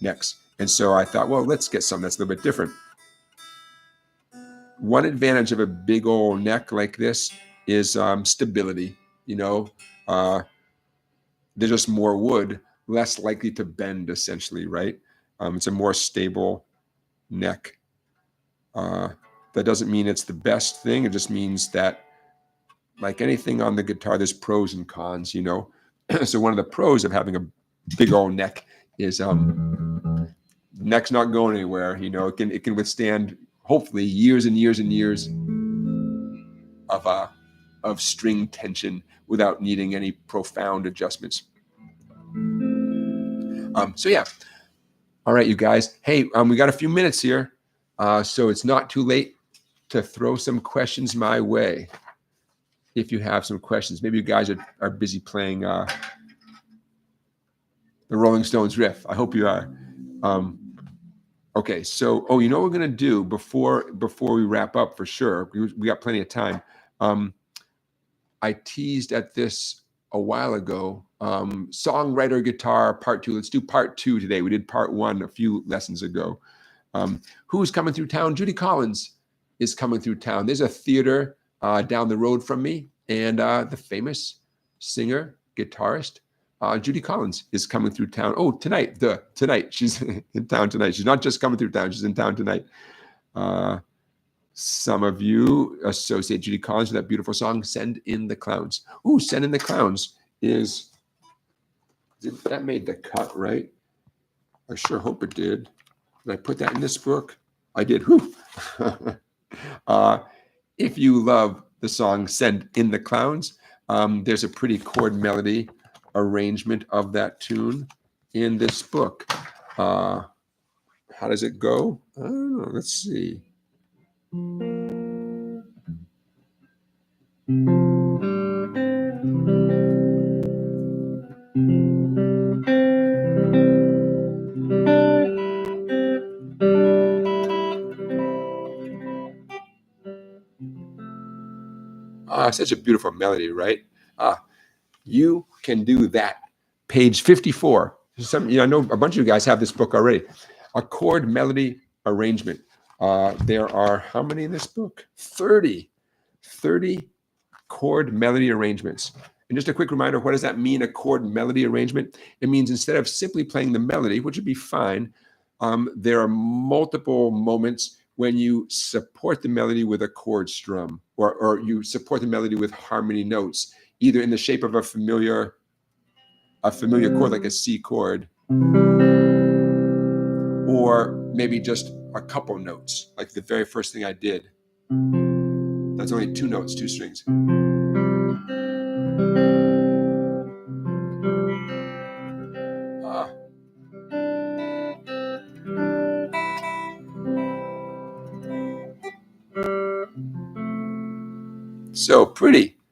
necks. And so I thought, well, let's get something that's a little bit different. One advantage of a big old neck like this is stability. There's just more wood, less likely to bend, essentially, right? It's a more stable neck. That doesn't mean it's the best thing. It just means that, like anything on the guitar, there's pros and cons, So one of the pros of having a big old neck is neck's not going anywhere. It can withstand, hopefully, years and years and years of string tension without needing any profound adjustments. So yeah. All right, you guys. Hey, we got a few minutes here, so it's not too late to throw some questions my way. If you have some questions, maybe you guys are busy playing the Rolling Stones riff. I hope you are. Okay, so you know what we're gonna do before we wrap up for sure. We got plenty of time. I teased at this a while ago. Songwriter guitar part 2. Let's do part 2 today. We did part 1 a few lessons ago. Who's coming through town? Judy Collins is coming through town. There's a theater down the road from me, and the famous singer, guitarist, Judy Collins is coming through town. Oh, tonight she's in town tonight. She's not just coming through town; she's in town tonight. Some of you associate Judy Collins with that beautiful song, "Send in the Clowns." Ooh, "Send in the Clowns" that made the cut, right? I sure hope it did. Did I put that in this book? I did. Whew. If you love the song "Send in the Clowns," there's a pretty chord melody arrangement of that tune in this book. How does it go? I don't know. Let's see. Such a beautiful melody, right? You can do that. Page 54. I know a bunch of you guys have this book already. A chord melody arrangement. There are how many in this book? 30 chord melody arrangements. And just a quick reminder, what does that mean, a chord melody arrangement? It means instead of simply playing the melody, which would be fine, there are multiple moments when you support the melody with a chord strum, or you support the melody with harmony notes, either in the shape of a familiar chord like a C chord, or maybe just a couple notes, like the very first thing I did. That's only 2 notes, 2 strings.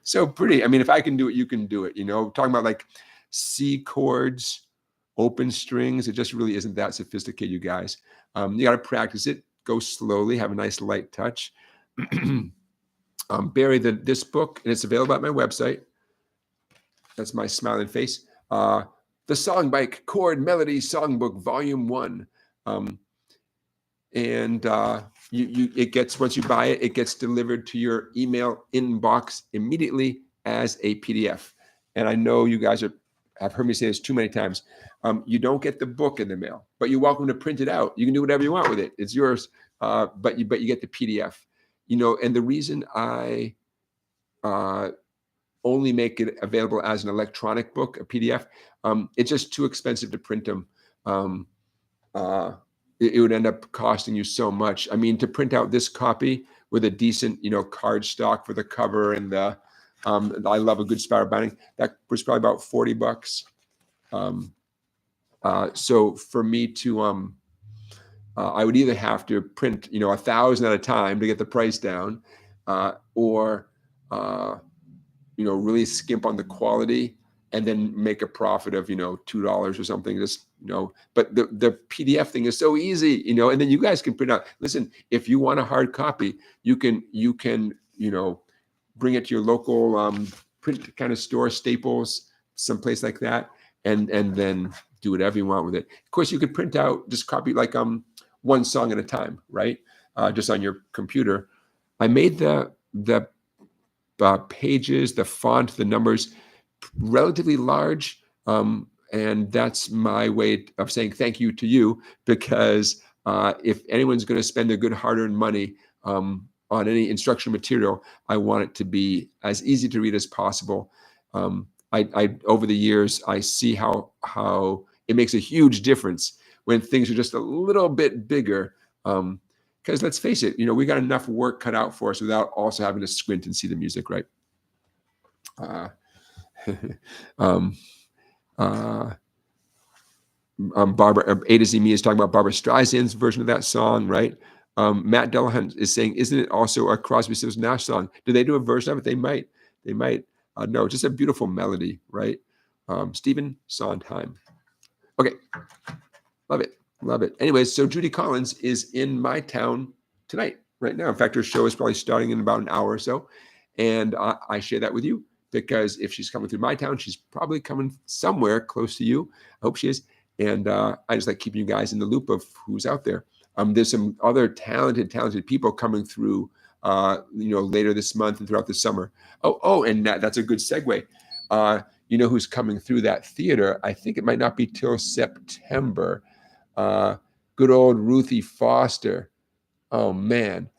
So pretty. I mean, if I can do it, you can do it. Talking about like C chords, open strings. It just really isn't that sophisticated, you guys. You got to practice it. Go slowly. Have a nice light touch. Barry, this book, and it's available at my website. That's my smiling face. The SongBike Chord-Melody Songbook Vol.1. And it gets, once you buy it, it gets delivered to your email inbox immediately as a PDF. And I know you guys have heard me say this too many times. You don't get the book in the mail, but you're welcome to print it out. You can do whatever you want with it. It's yours. But you get the PDF. And the reason I only make it available as an electronic book, a PDF, it's just too expensive to print them. It would end up costing you so much. I mean, to print out this copy with a decent, card stock for the cover and the, I love a good spiral binding. That was probably about $40. So for me to, I would either have to print, 1,000 at a time to get the price down, or, really skimp on the quality and then make a profit of, $2 or something. Just, but the PDF thing is so easy, and then you guys can print out. Listen, if you want a hard copy, you can, bring it to your local print kind of store, Staples, someplace like that, and then do whatever you want with it. Of course, you could print out, just copy like one song at a time, right? Just on your computer. I made the pages, the font, the numbers relatively large, and that's my way of saying thank you to you, because if anyone's going to spend their good hard-earned money on any instructional material, I want it to be as easy to read as possible. I over the years, I see how it makes a huge difference when things are just a little bit bigger. Because let's face it, we got enough work cut out for us without also having to squint and see the music, right? Barbara, A to Z Me is talking about Barbara Streisand's version of that song, right? Matt Delahunt is saying, isn't it also a Crosby, Stills, Nash song? Do they do a version of it? They might. No, just a beautiful melody, right? Stephen Sondheim. Okay, love it. Love it. Anyways, so Judy Collins is in my town tonight, right now. In fact, her show is probably starting in about an hour or so. And I share that with you because if she's coming through my town, she's probably coming somewhere close to you. I hope she is. And I just like keeping you guys in the loop of who's out there. There's some other talented people coming through, later this month and throughout the summer. And that's a good segue. You know who's coming through that theater? I think it might not be till September. Good old Ruthie Foster. Oh man.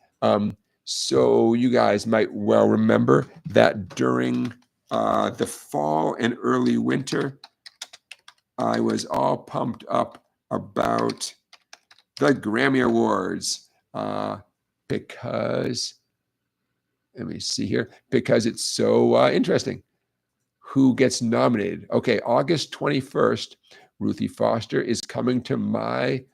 So you guys might well remember that during the fall and early winter, I was all pumped up about the Grammy Awards because, let me see here, because it's so interesting. Who gets nominated? Okay, August 21st, Ruthie Foster is coming to my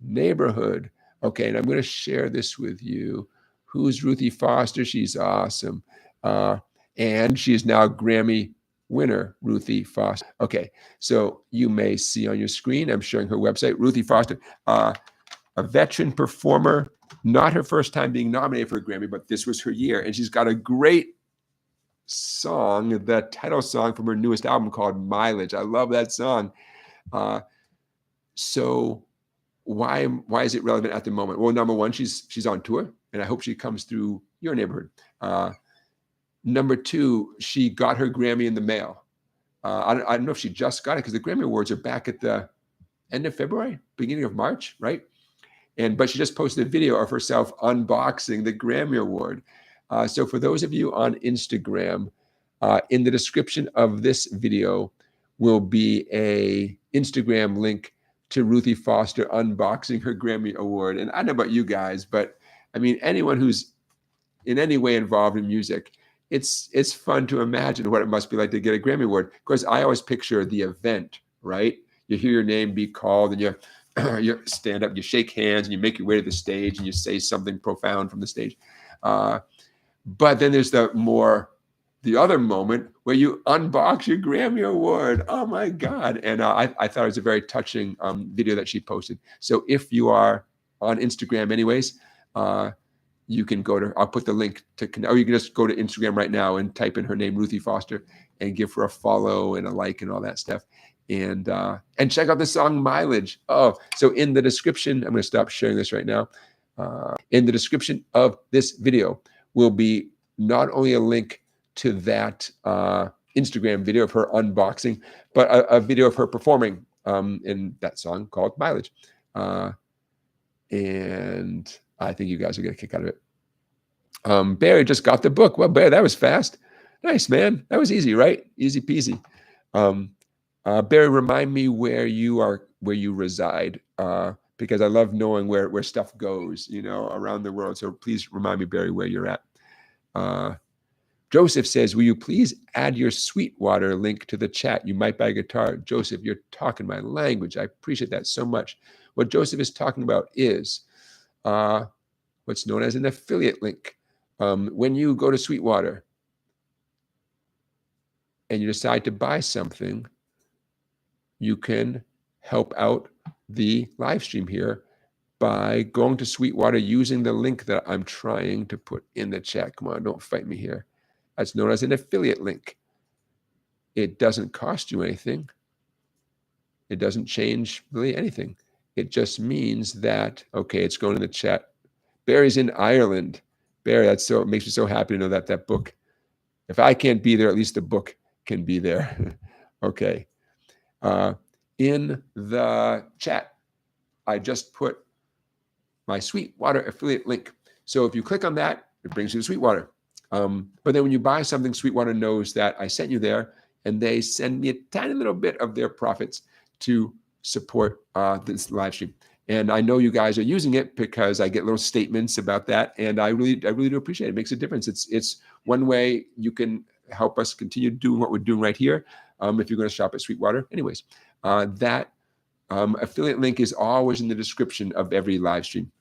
neighborhood. Okay, and I'm going to share this with you. Who's Ruthie Foster? She's awesome. And she is now a Grammy winner, Ruthie Foster. Okay, so you may see on your screen, I'm showing her website, Ruthie Foster, a veteran performer, not her first time being nominated for a Grammy, but this was her year. And she's got a great song, the title song from her newest album called Mileage. I love that song. So why is it relevant at the moment? Well, number one, she's on tour, and I hope she comes through your neighborhood. Number two, she got her Grammy in the mail. I don't know if she just got it because the Grammy Awards are back at the end of February, beginning of March, right? But she just posted a video of herself unboxing the Grammy Award. So for those of you on Instagram, in the description of this video will be a Instagram link to Ruthie Foster unboxing her Grammy Award. And I don't know about you guys, but I mean, anyone who's in any way involved in music, it's fun to imagine what it must be like to get a Grammy Award. Of course, I always picture the event, right? You hear your name be called and you stand up, you shake hands and you make your way to the stage and you say something profound from the stage. But then there's the other moment where you unbox your Grammy Award. Oh my God. And I thought it was a very touching video that she posted. So if you are on Instagram anyways, you can go to, I'll put the link to, or you can just go to Instagram right now and type in her name, Ruthie Foster, and give her a follow and a like and all that stuff. And check out the song Mileage. Oh, so in the description, I'm going to stop sharing this right now. In the description of this video will be not only a link to that Instagram video of her unboxing, but a video of her performing in that song called Mileage. And I think you guys will get a kick out of it. Barry just got the book. Well, Barry, that was fast. Nice, man. That was easy, right? Easy peasy. Barry, remind me where you reside, because I love knowing where stuff goes, around the world. So please remind me, Barry, where you're at. Joseph says, will you please add your Sweetwater link to the chat? You might buy a guitar. Joseph, you're talking my language. I appreciate that so much. What Joseph is talking about is what's known as an affiliate link. When you go to Sweetwater and you decide to buy something, you can help out the live stream here by going to Sweetwater using the link that I'm trying to put in the chat. Come on, don't fight me here. That's known as an affiliate link. It doesn't cost you anything. It doesn't change really anything. It just means that, okay, it's going in the chat. Barry's in Ireland. Barry, it makes me so happy to know that book, if I can't be there, at least the book can be there. Okay. In the chat, I just put my Sweetwater affiliate link. So if you click on that, it brings you to Sweetwater. But then when you buy something, Sweetwater knows that I sent you there, and they send me a tiny little bit of their profits to support this live stream. And I know you guys are using it because I get little statements about that, and I really do appreciate it. It makes a difference. It's one way you can help us continue doing what we're doing right here. If you're going to shop at Sweetwater, anyways, that affiliate link is always in the description of every live stream,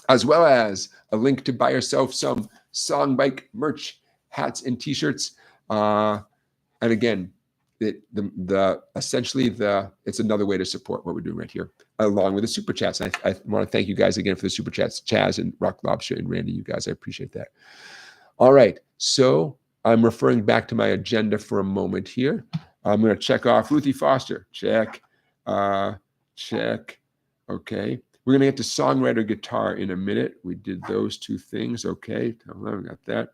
as well as a link to buy yourself some SongBike merch, hats and t-shirts. And again, essentially it's another way to support what we're doing right here, along with the super chats. And I want to thank you guys again for the super chats, Chaz and Rock Lobster and Randy. You guys, I appreciate that. All right, so I'm referring back to my agenda for a moment here. I'm going to check off Ruthie Foster. Check. Check. Okay. We're going to get to songwriter guitar in a minute. We did those two things. Okay. We got that.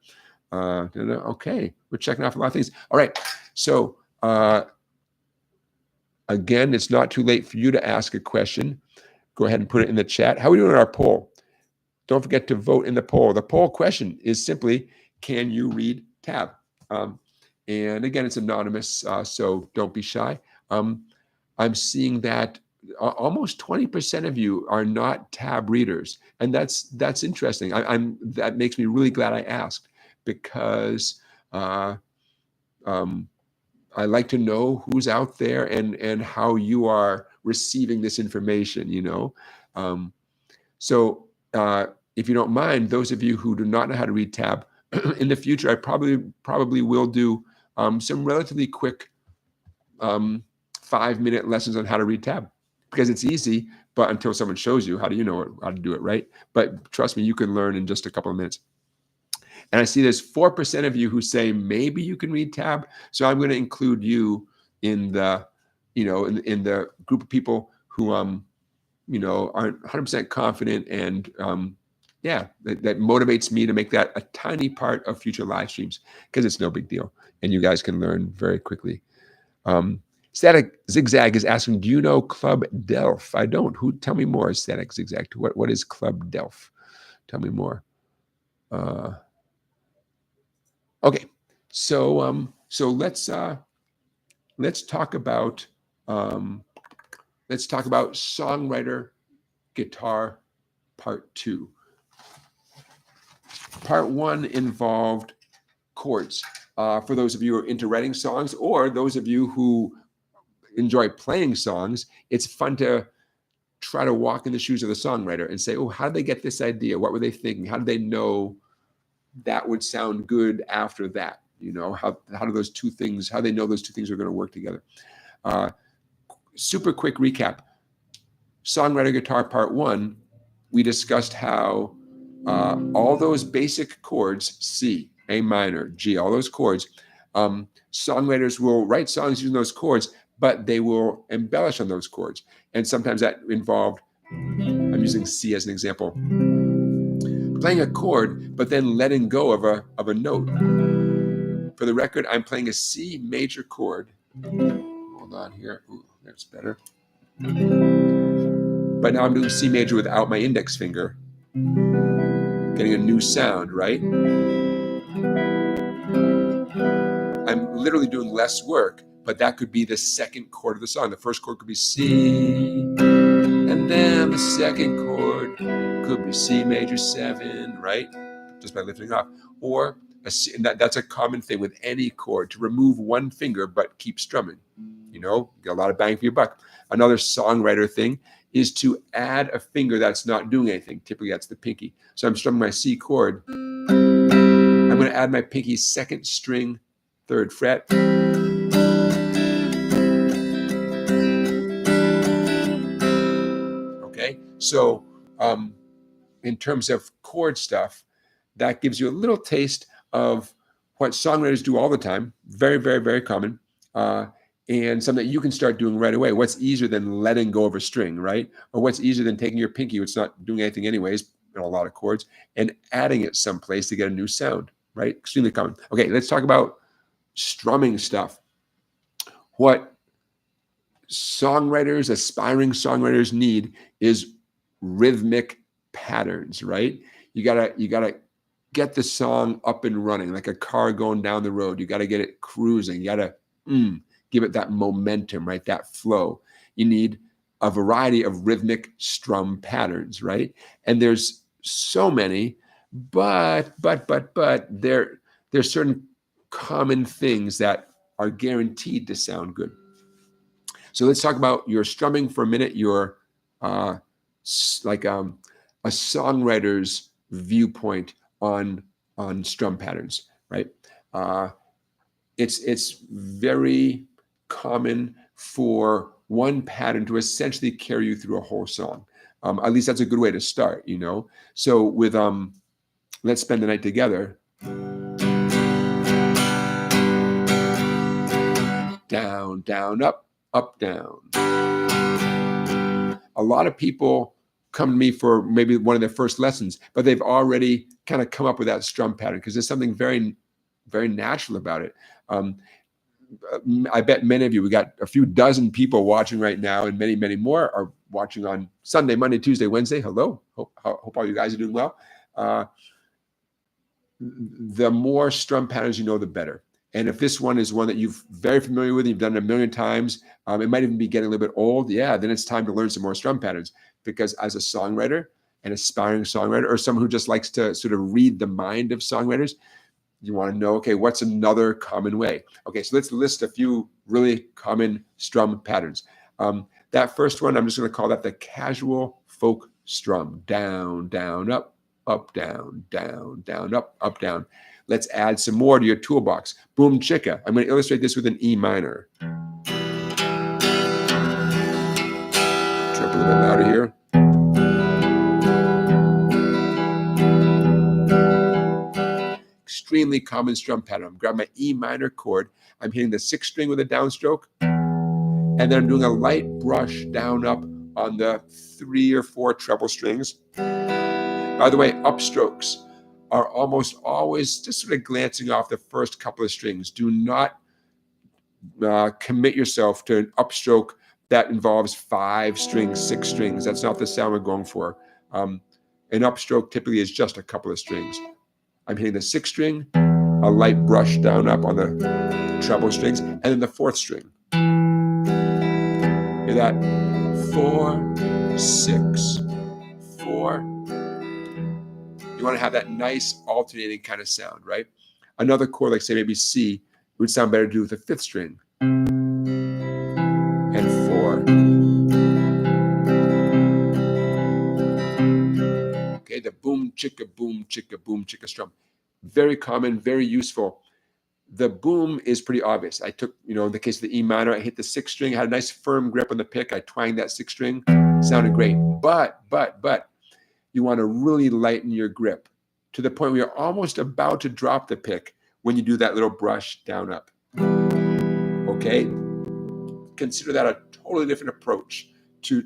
Okay. We're checking off a lot of things. All right. So again, it's not too late for you to ask a question. Go ahead and put it in the chat. How are we doing on our poll? Don't forget to vote in the poll. The poll question is simply, can you read tab? And again, it's anonymous, so don't be shy. I'm seeing that almost 20% of you are not tab readers, and that's interesting. That makes me really glad I asked, because I like to know who's out there and how you are receiving this information. So if you don't mind, those of you who do not know how to read tab, in the future, I probably will do some relatively quick 5-minute lessons on how to read tab, because it's easy, but until someone shows you, how do you know how to do it, right? But trust me, you can learn in just a couple of minutes. And I see there's 4% of you who say maybe you can read tab. So I'm going to include you in the, in the group of people who aren't 100% confident, and that motivates me to make that a tiny part of future live streams, because it's no big deal and you guys can learn very quickly. Static Zigzag is asking, do you know Club Delph? I don't. Tell me more, Static Zigzag. What is Club Delph? Tell me more. Okay, so let's talk about songwriter guitar part 2. Part 1 involved chords. For those of you who are into writing songs, or those of you who enjoy playing songs, it's fun to try to walk in the shoes of the songwriter and say, oh, how did they get this idea? What were they thinking? How did they know that would sound good after that? How do those two things, how do they know those two things are going to work together? Super quick recap. Songwriter guitar part 1, we discussed how all those basic chords, C, A minor, G, all those chords, songwriters will write songs using those chords, but they will embellish on those chords. And sometimes that involved, I'm using C as an example, playing a chord, but then letting go of a note. For the record, I'm playing a C major chord. Hold on here. Ooh, that's better. But now I'm doing C major without my index finger. Getting a new sound, right? I'm literally doing less work, but that could be the second chord of the song. The first chord could be C, and then the second chord could be C major 7, right? Just by lifting off. Or that's a common thing with any chord, to remove one finger but keep strumming. You get a lot of bang for your buck. Another songwriter thing is to add a finger that's not doing anything. Typically, that's the pinky. So I'm strumming my C chord. I'm going to add my pinky 2nd string, 3rd fret. Okay, so in terms of chord stuff, that gives you a little taste of what songwriters do all the time. Very, very, very common. And something that you can start doing right away. What's easier than letting go of a string, right? Or what's easier than taking your pinky, which is not doing anything anyways, in a lot of chords, and adding it someplace to get a new sound, right? Extremely common. Okay, let's talk about strumming stuff. What songwriters, aspiring songwriters need is rhythmic patterns, right? You gotta get the song up and running, like a car going down the road. You gotta get it cruising. You gotta give it that momentum, right? That flow. You need a variety of rhythmic strum patterns, right? And there's so many, but there's certain common things that are guaranteed to sound good. So let's talk about your strumming for a minute. Your like a songwriter's viewpoint on strum patterns, right? It's very common for one pattern to essentially carry you through a whole song. At least that's a good way to start, you know? So with Let's Spend the Night Together, down, down, up, down. A lot of people come to me for maybe one of their first lessons, but they've already kind of come up with that strum pattern because there's something very, very natural about it. I bet many of you, we got a few dozen people watching right now, and many, many more are watching on Sunday, Monday, Tuesday, Wednesday. Hello. Hope all you guys are doing well. The more strum patterns you know, the better. And if this one is one that you're very familiar with, you've done it a million times, it might even be getting a little bit old. Yeah, then it's time to learn some more strum patterns. Because as a songwriter, an aspiring songwriter, or someone who just likes to sort of read the mind of songwriters, you want to know, okay, what's another common way? Okay, so let's list a few really common strum patterns. That first one, I'm just going to call that the casual folk strum. Down, down, up, down, down, down, up, down. Let's add some more to your toolbox. Boom chicka. I'm going to illustrate this with an E minor. Try a little bit louder here. Extremely common strum pattern. I'm grabbing my E minor chord. I'm hitting the 6th string with a downstroke. And then I'm doing a light brush down up on the 3 or 4 treble strings. By the way, upstrokes are almost always just sort of glancing off the first couple of strings. Do not commit yourself to an upstroke that involves 5 strings, 6 strings. That's not the sound we're going for. An upstroke typically is just a couple of strings. I'm hitting the 6th string, a light brush down up on the treble strings, and then the 4th string. Hear that? 4, 6, 4. You want to have that nice alternating kind of sound, right? Another chord, like say maybe C, would sound better to do with the 5th string. And 4. Okay, the boom chicka, boom chicka, boom chicka strum. Very common, very useful. The boom is pretty obvious. I took, in the case of the E minor, I hit the 6th string, I had a nice firm grip on the pick. I twanged that 6th string, sounded great. But, you want to really lighten your grip to the point where you're almost about to drop the pick when you do that little brush down up. Okay? Consider that a totally different approach to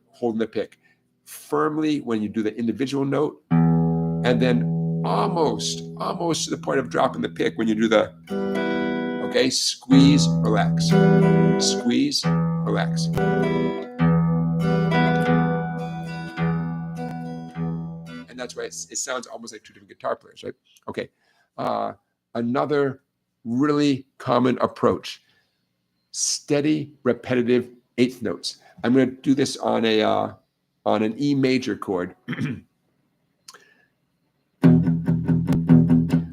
holding the pick. Firmly when you do the individual note, and then almost to the point of dropping the pick when you do the, okay, squeeze, relax. Squeeze, relax. And that's why it sounds almost like 2 different guitar players, right? Okay. Another really common approach, steady, repetitive 8th notes. I'm going to do this on an E major chord.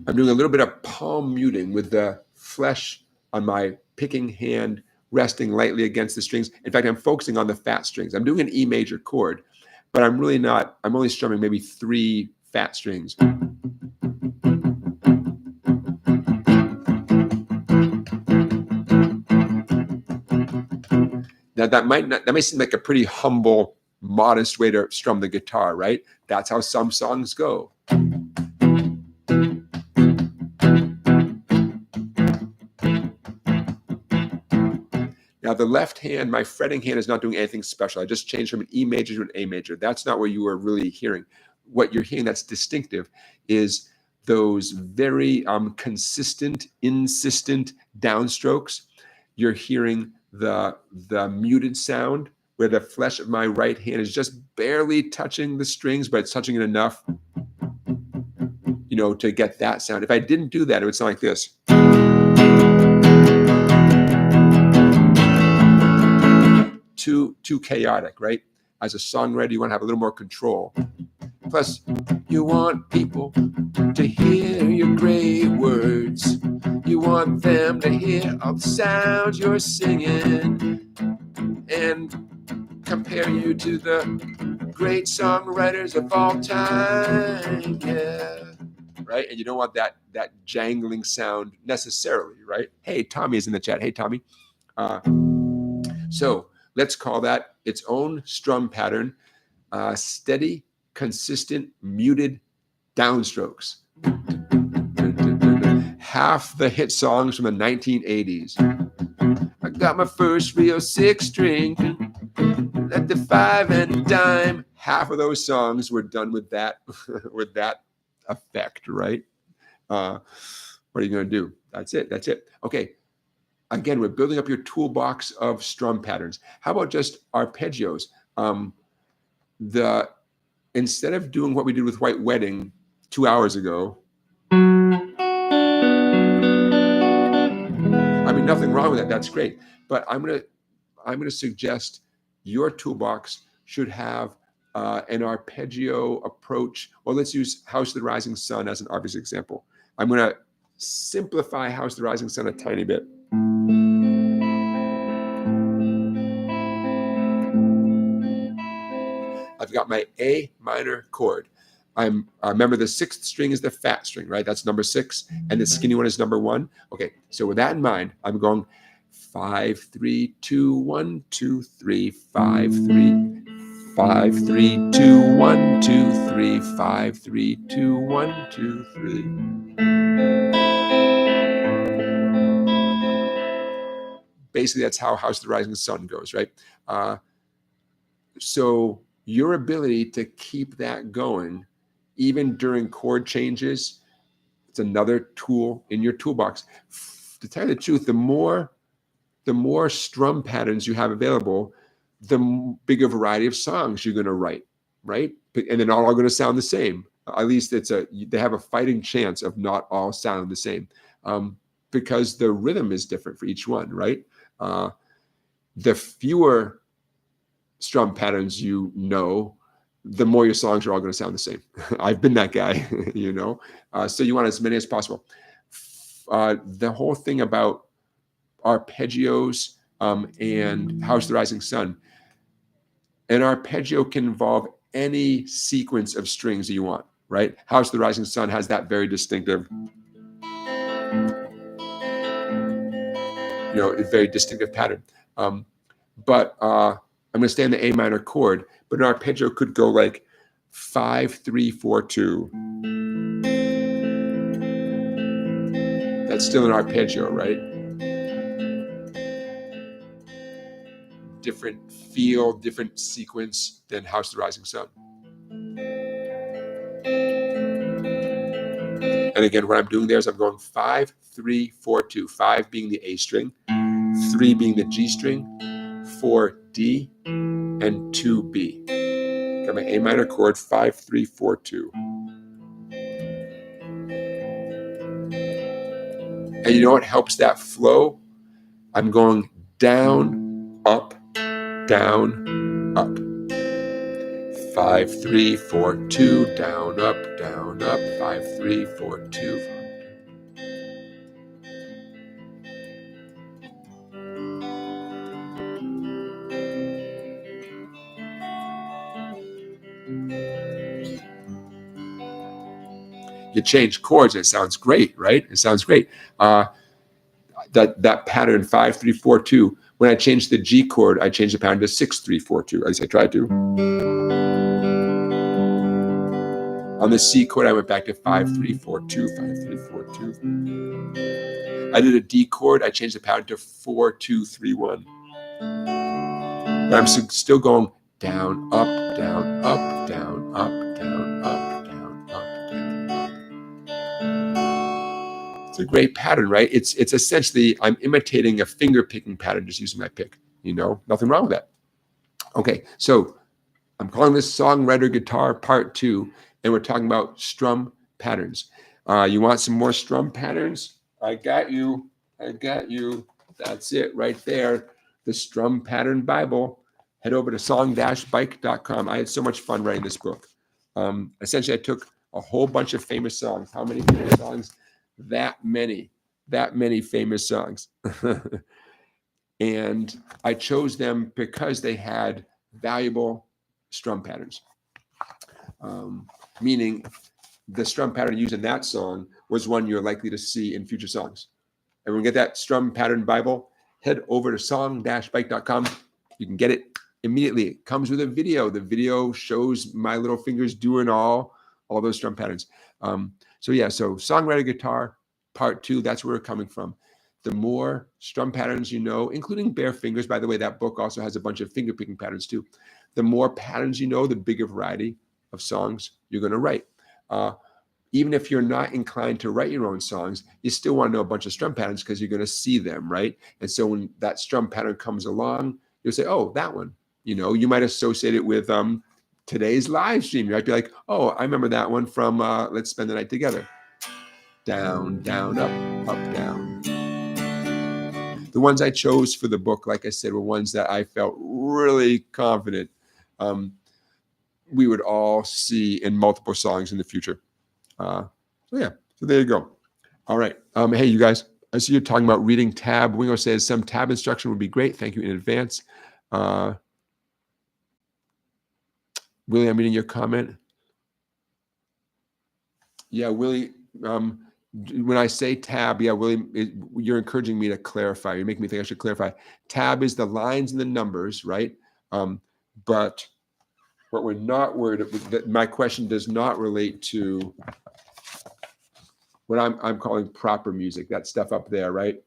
I'm doing a little bit of palm muting with the flesh on my picking hand resting lightly against the strings. In fact, I'm focusing on the fat strings. I'm doing an E major chord, but I'm really not. I'm only strumming maybe 3 fat strings. Now that may seem like a pretty humble, modest way to strum the guitar, right? That's how some songs go. Now the left hand, my fretting hand, is not doing anything special. I just changed from an E major to an A major. That's not what you are really hearing. What you're hearing that's distinctive is those very consistent, insistent downstrokes. You're hearing the muted sound where the flesh of my right hand is just barely touching the strings, but it's touching it enough, to get that sound. If I didn't do that, it would sound like this. Too chaotic, right? As a songwriter, you want to have a little more control. Plus, you want people to hear your great words. You want them to hear all the sounds you're singing and compare you to the great songwriters of all time. Yeah. Right? And you don't want that jangling sound necessarily, right? Hey, Tommy is in the chat. Hey, Tommy. So let's call that its own strum pattern, steady, consistent, muted downstrokes. Half the hit songs from the 1980s. I got my first real 6-string at the 5 and dime. Half of those songs were done with that, with that effect, right? What are you going to do? That's it. That's it. Okay. Again, we're building up your toolbox of strum patterns. How about just arpeggios? Instead of doing what we did with White Wedding 2 hours ago, I mean, nothing wrong with that. That's great. But I'm gonna suggest your toolbox should have an arpeggio approach. Well, let's use House of the Rising Sun as an obvious example. I'm gonna simplify House of the Rising Sun a tiny bit. I've got my A minor chord. Remember the 6th string is the fat string, right? That's number 6, and the skinny one is number 1. Okay, so with that in mind, I'm going 5, 3, 2, 1, 2, 3, 5, 3, 5, 3, 2, 1, 2, 3, 5, 3, 2, 1, 2, 3. Basically, that's how House of the Rising Sun goes, right? So your ability to keep that going, even during chord changes, it's another tool in your toolbox. To tell you the truth, the more strum patterns you have available, the bigger variety of songs you're going to write, right? And they're not all going to sound the same. At least they have a fighting chance of not all sounding the same, because the rhythm is different for each one, right? The fewer strum patterns you know, the more your songs are all going to sound the same. I've been that guy, you know. So you want as many as possible. The whole thing about arpeggios and House of the Rising Sun, an arpeggio can involve any sequence of strings that you want, right? House of the Rising Sun has that very distinctive, very distinctive pattern. But I'm going to stay in the A minor chord, but an arpeggio could go like 5, 3, 4, 2. That's still an arpeggio, right? Different feel, different sequence than House of the Rising Sun. And again, what I'm doing there is I'm going 5, 3, 4, 2. 5 being the A string, 3 being the G string, 4 D, and 2 B. Got my A minor chord, 5, 3, 4, 2. And you know what helps that flow? I'm going down, up, down, up. 5, 3, 4, 2, down, up, 5, 3, 4, 2. You change chords, and it sounds great, right? It sounds great. That pattern 5, 3, 4, 2. When I changed the G chord, I changed the pattern to 6, 3, 4, 2. At least I tried to. On the C chord, I went back to 5, 3, 4, 2, 5, 3, 4, 2. I did a D chord. I changed the pattern to 4, 2, 3, 1. But I'm still going down, up, down, up, down, up, down, up, down, up, down, up. It's a great pattern, right? It's essentially, I'm imitating a finger picking pattern, just using my pick. Nothing wrong with that. Okay, so I'm calling this Songwriter Guitar Part 2, and we're talking about strum patterns. You want some more strum patterns? I got you. That's it right there. The Strum Pattern Bible. Head over to song-bike.com. I had so much fun writing this book. Essentially, I took a whole bunch of famous songs. How many famous songs? That many famous songs. And I chose them because they had valuable strum patterns. Meaning the strum pattern used in that song was one you're likely to see in future songs. Everyone get that Strum Pattern Bible? head over to song-bike.com. You can get it immediately. It comes with a video. The video shows my little fingers doing all those strum patterns. So Songwriter Guitar Part 2, that's where we're coming from. The more strum patterns you know, including bare fingers, by the way, that book also has a bunch of finger picking patterns too. The more patterns you know, the bigger variety of songs you're going to write. Even if you're not inclined to write your own songs, you still want to know a bunch of strum patterns because you're going to see them, right? And so when that strum pattern comes along, you'll say, oh, that one. You might associate it with today's live stream. You might be like, oh, I remember that one from Let's Spend the Night Together. Down, down, up, down. The ones I chose for the book, like I said, were ones that I felt really confident we would all see in multiple songs in the future. So there you go. All right. Hey, you guys, I see you're talking about reading tab. Wingo says some tab instruction would be great. Thank you in advance. Willie, I'm reading your comment. Yeah, Willie, when I say tab, yeah, Willie, you're encouraging me to clarify. You're making me think I should clarify. Tab is the lines and the numbers, right? But what we're not worried about, my question does not relate to what I'm calling proper music, that stuff up there, right?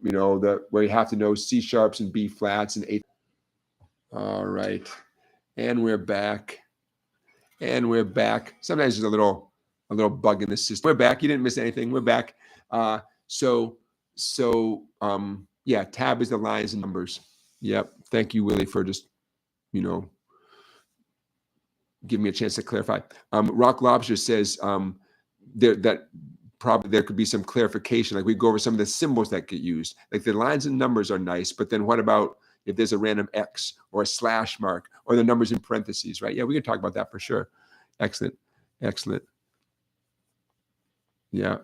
Where you have to know C sharps and B flats and A. All right. And we're back. Sometimes there's a little bug in the system. We're back. You didn't miss anything. We're back. Tab is the lines and numbers. Yep. Thank you, Willie, for just, give me a chance to clarify. Rock Lobster says that probably there could be some clarification. Like we go over some of the symbols that get used. Like the lines and numbers are nice, but then what about if there's a random X or a slash mark or the numbers in parentheses, right? Yeah, we can talk about that for sure. Excellent. Yeah.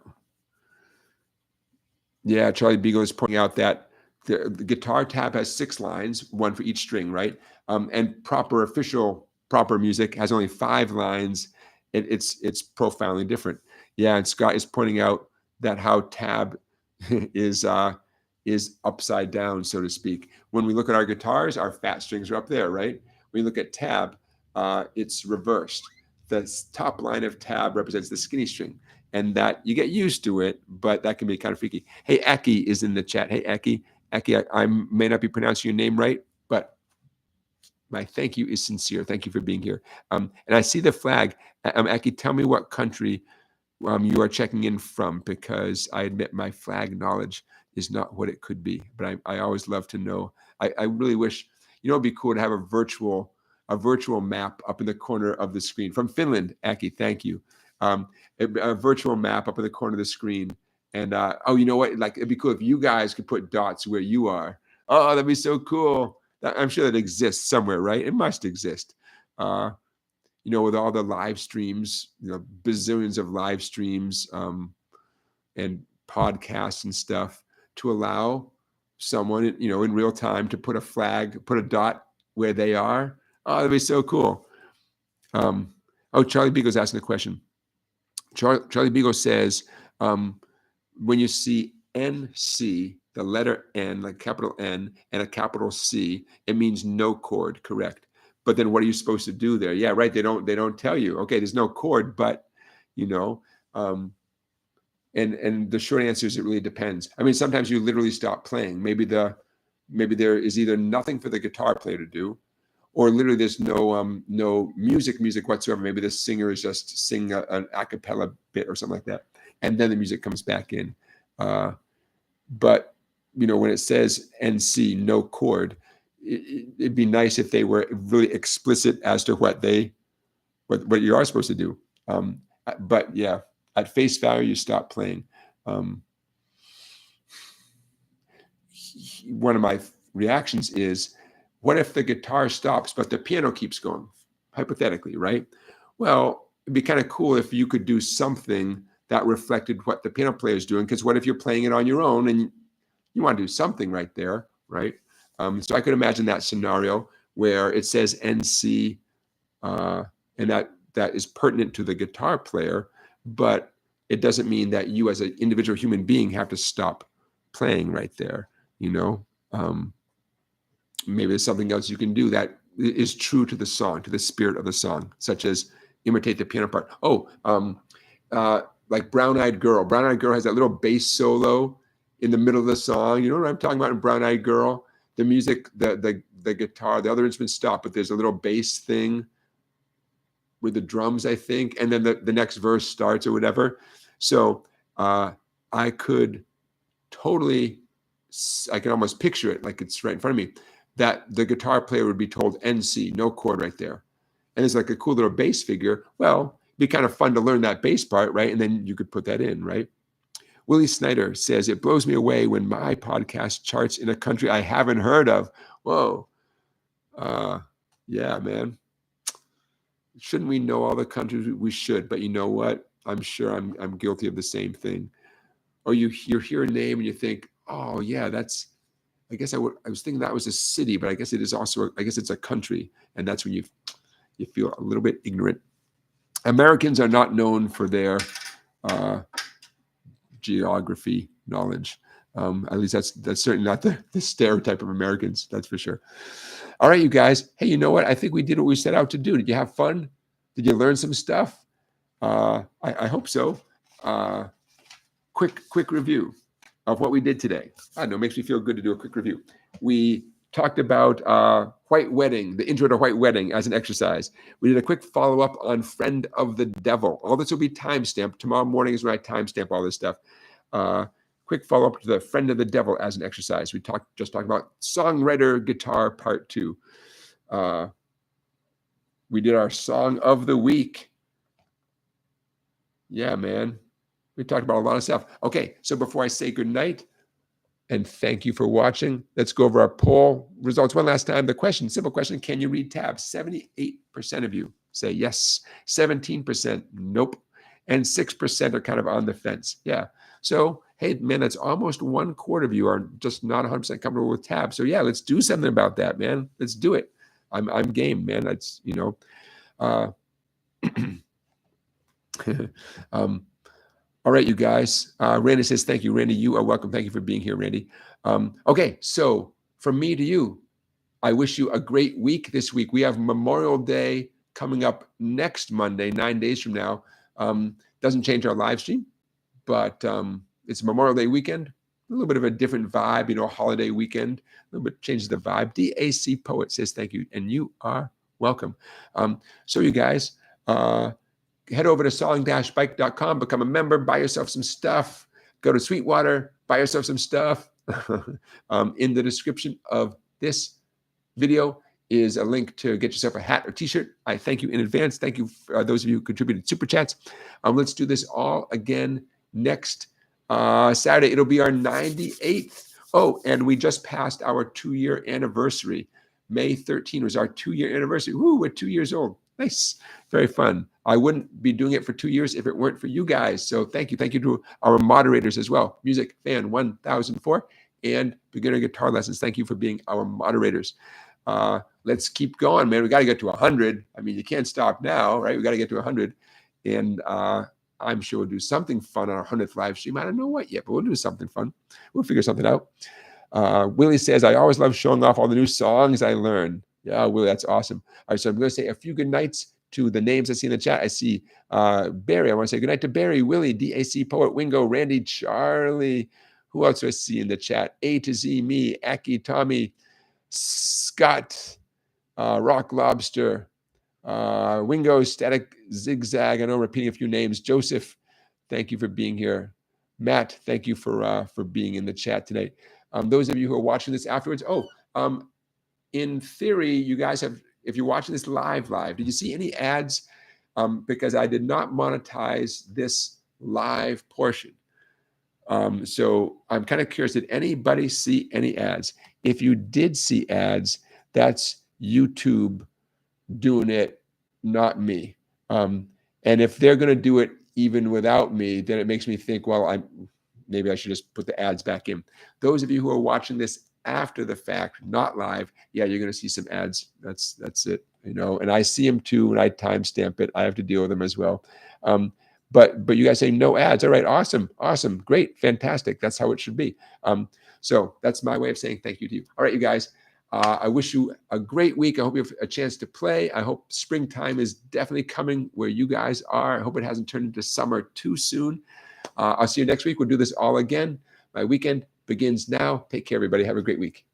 Yeah, Charlie Beagle is pointing out that the guitar tab has 6 lines, one for each string, right? And proper music has only 5 lines. It's profoundly different. Yeah, and Scott is pointing out that how tab is upside down, so to speak. When we look at our guitars, our fat strings are up there, right? When we look at tab, it's reversed. The top line of tab represents the skinny string, and that you get used to it, but that can be kind of freaky. Hey, Eki is in the chat. Hey, Eki, I may not be pronouncing your name right, but my thank you is sincere. Thank you for being here. And I see the flag. Eki, tell me what country you are checking in from, because I admit my flag knowledge is not what it could be, but I always love to know. I really wish, it'd be cool to have a virtual map up in the corner of the screen. From Finland, Aki, thank you. A virtual map up in the corner of the screen. And you know what? Like, it'd be cool if you guys could put dots where you are. Oh, that'd be so cool. I'm sure that exists somewhere, right? It must exist. With all the live streams, bazillions of live streams and podcasts and stuff, to allow someone, in real time to put a dot where they are. Oh, that'd be so cool. Charlie Beagle's asking a question. Charlie Beagle says, when you see NC, the letter N, like capital N, and a capital C, it means no chord, correct? But then what are you supposed to do there? Yeah, right. They don't tell you. Okay, there's no chord, but and the short answer is it really depends. I mean, sometimes you literally stop playing. Maybe there is either nothing for the guitar player to do, or literally there's no music whatsoever. Maybe the singer is just singing an a cappella bit or something like that, and then the music comes back in. But when it says NC, no chord, it'd be nice if they were really explicit as to what you are supposed to do. But yeah, at face value, you stop playing. One of my reactions is, what if the guitar stops, but the piano keeps going? Hypothetically, right? Well, it'd be kind of cool if you could do something that reflected what the piano player is doing. Because what if you're playing it on your own and you want to do something right there, right? So I could imagine that scenario where it says NC, and that is pertinent to the guitar player, but it doesn't mean that you as an individual human being have to stop playing right there, Maybe there's something else you can do that is true to the song, to the spirit of the song, such as imitate the piano part. Like Brown Eyed Girl. Brown Eyed Girl has that little bass solo in the middle of the song. You know what I'm talking about in Brown Eyed Girl? The music, the guitar, the other instruments stop, but there's a little bass thing with the drums, I think, and then the next verse starts or whatever. So I could totally, I can almost picture it like it's right in front of me, that the guitar player would be told NC, no chord right there. And it's like a cool little bass figure. Well, it'd be kind of fun to learn that bass part, right? And then you could put that in, right? Willie Snyder says, it blows me away when my podcast charts in a country I haven't heard of. Whoa. Yeah, man. Shouldn't we know all the countries? We should, but you know what? I'm sure I'm guilty of the same thing. Or you hear a name and you think, oh yeah, that's, I guess I was thinking that was a city, but I guess it is also, I guess it's a country. And that's when you feel a little bit ignorant. Americans are not known for their geography knowledge. At least that's certainly not the stereotype of Americans, that's for sure. All right, you guys. Hey, you know what? I think we did what we set out to do. Did you have fun? Did you learn some stuff? I hope so. Quick review of what we did today. I don't know, it makes me feel good to do a quick review. We talked about White Wedding, the intro to White Wedding as an exercise. We did a quick follow-up on Friend of the Devil. All this will be timestamped. Tomorrow morning is when I timestamp all this stuff. Quick follow-up to the Friend of the Devil as an exercise. We just talked about Songwriter Guitar Part 2. We did our Song of the Week. Yeah, man. We talked about a lot of stuff. Okay, so before I say goodnight and thank you for watching, let's go over our poll results one last time. The question, simple question, can you read tabs? 78% of you say yes. 17% nope. And 6% are kind of on the fence. Yeah. So, hey, man, that's almost 1/4 of you are just not 100% comfortable with tabs. So, yeah, let's do something about that, man. Let's do it. I'm game, man. That's, you know. All right, you guys. Randy says, thank you. Randy, you are welcome. Thank you for being here, Randy. Okay, so from me to you, I wish you a great week this week. We have Memorial Day coming up next Monday, 9 days from now. Doesn't change our live stream, but it's Memorial Day weekend. A little bit of a different vibe, you know, a holiday weekend. A little bit changes the vibe. DAC Poet says, thank you, and you are welcome. So you guys, head over to song-bike.com, become a member, buy yourself some stuff, go to Sweetwater, buy yourself some stuff. In the description of this video is a link to get yourself a hat or t-shirt. I thank you in advance. Thank you for those of you who contributed super chats. Let's do this all again next Saturday. It'll be our 98th. Oh, and we just passed our 2-year anniversary. May 13 was our 2-year anniversary. Woo, we're 2 years old. Nice. Very fun. I wouldn't be doing it for 2 years if it weren't for you guys. So thank you. Thank you to our moderators as well. Music Fan 1004 and Beginner Guitar Lessons. Thank you for being our moderators. Let's keep going, man. We got to get to 100. I mean, you can't stop now, right? We got to get to 100. And I'm sure we'll do something fun on our 100th live stream. I don't know what yet, but we'll do something fun. We'll figure something out. Willie says, I always love showing off all the new songs I learn. Yeah, Willie, that's awesome. All right, so I'm going to say a few good nights to the names I see in the chat. I see Barry. I want to say good night to Barry, Willie, DAC Poet, Wingo, Randy, Charlie. Who else do I see in the chat? A to Z, me, Aki, Tommy, Scott, Rock Lobster, Wingo, Static Zigzag. I know I'm repeating a few names. Joseph, thank you for being here. Matt, thank you for being in the chat tonight. Those of you who are watching this afterwards, in theory, you guys have, if you're watching this live, did you see any ads? Because I did not monetize this live portion. So I'm kind of curious, did anybody see any ads? If you did see ads, that's YouTube doing it, not me. And if they're going to do it even without me, then it makes me think, well, maybe I should just put the ads back in. Those of you who are watching this after the fact, not live, yeah, you're going to see some ads. That's it, you know. And I see them too when I timestamp it. I have to deal with them as well. but you guys say no ads. All right, awesome, great, fantastic. That's how it should be. So that's my way of saying thank you to you. All right, you guys. I wish you a great week. I hope you have a chance to play. I hope springtime is definitely coming where you guys are. I hope it hasn't turned into summer too soon. I'll see you next week. We'll do this all again. My weekend begins now. Take care, everybody. Have a great week.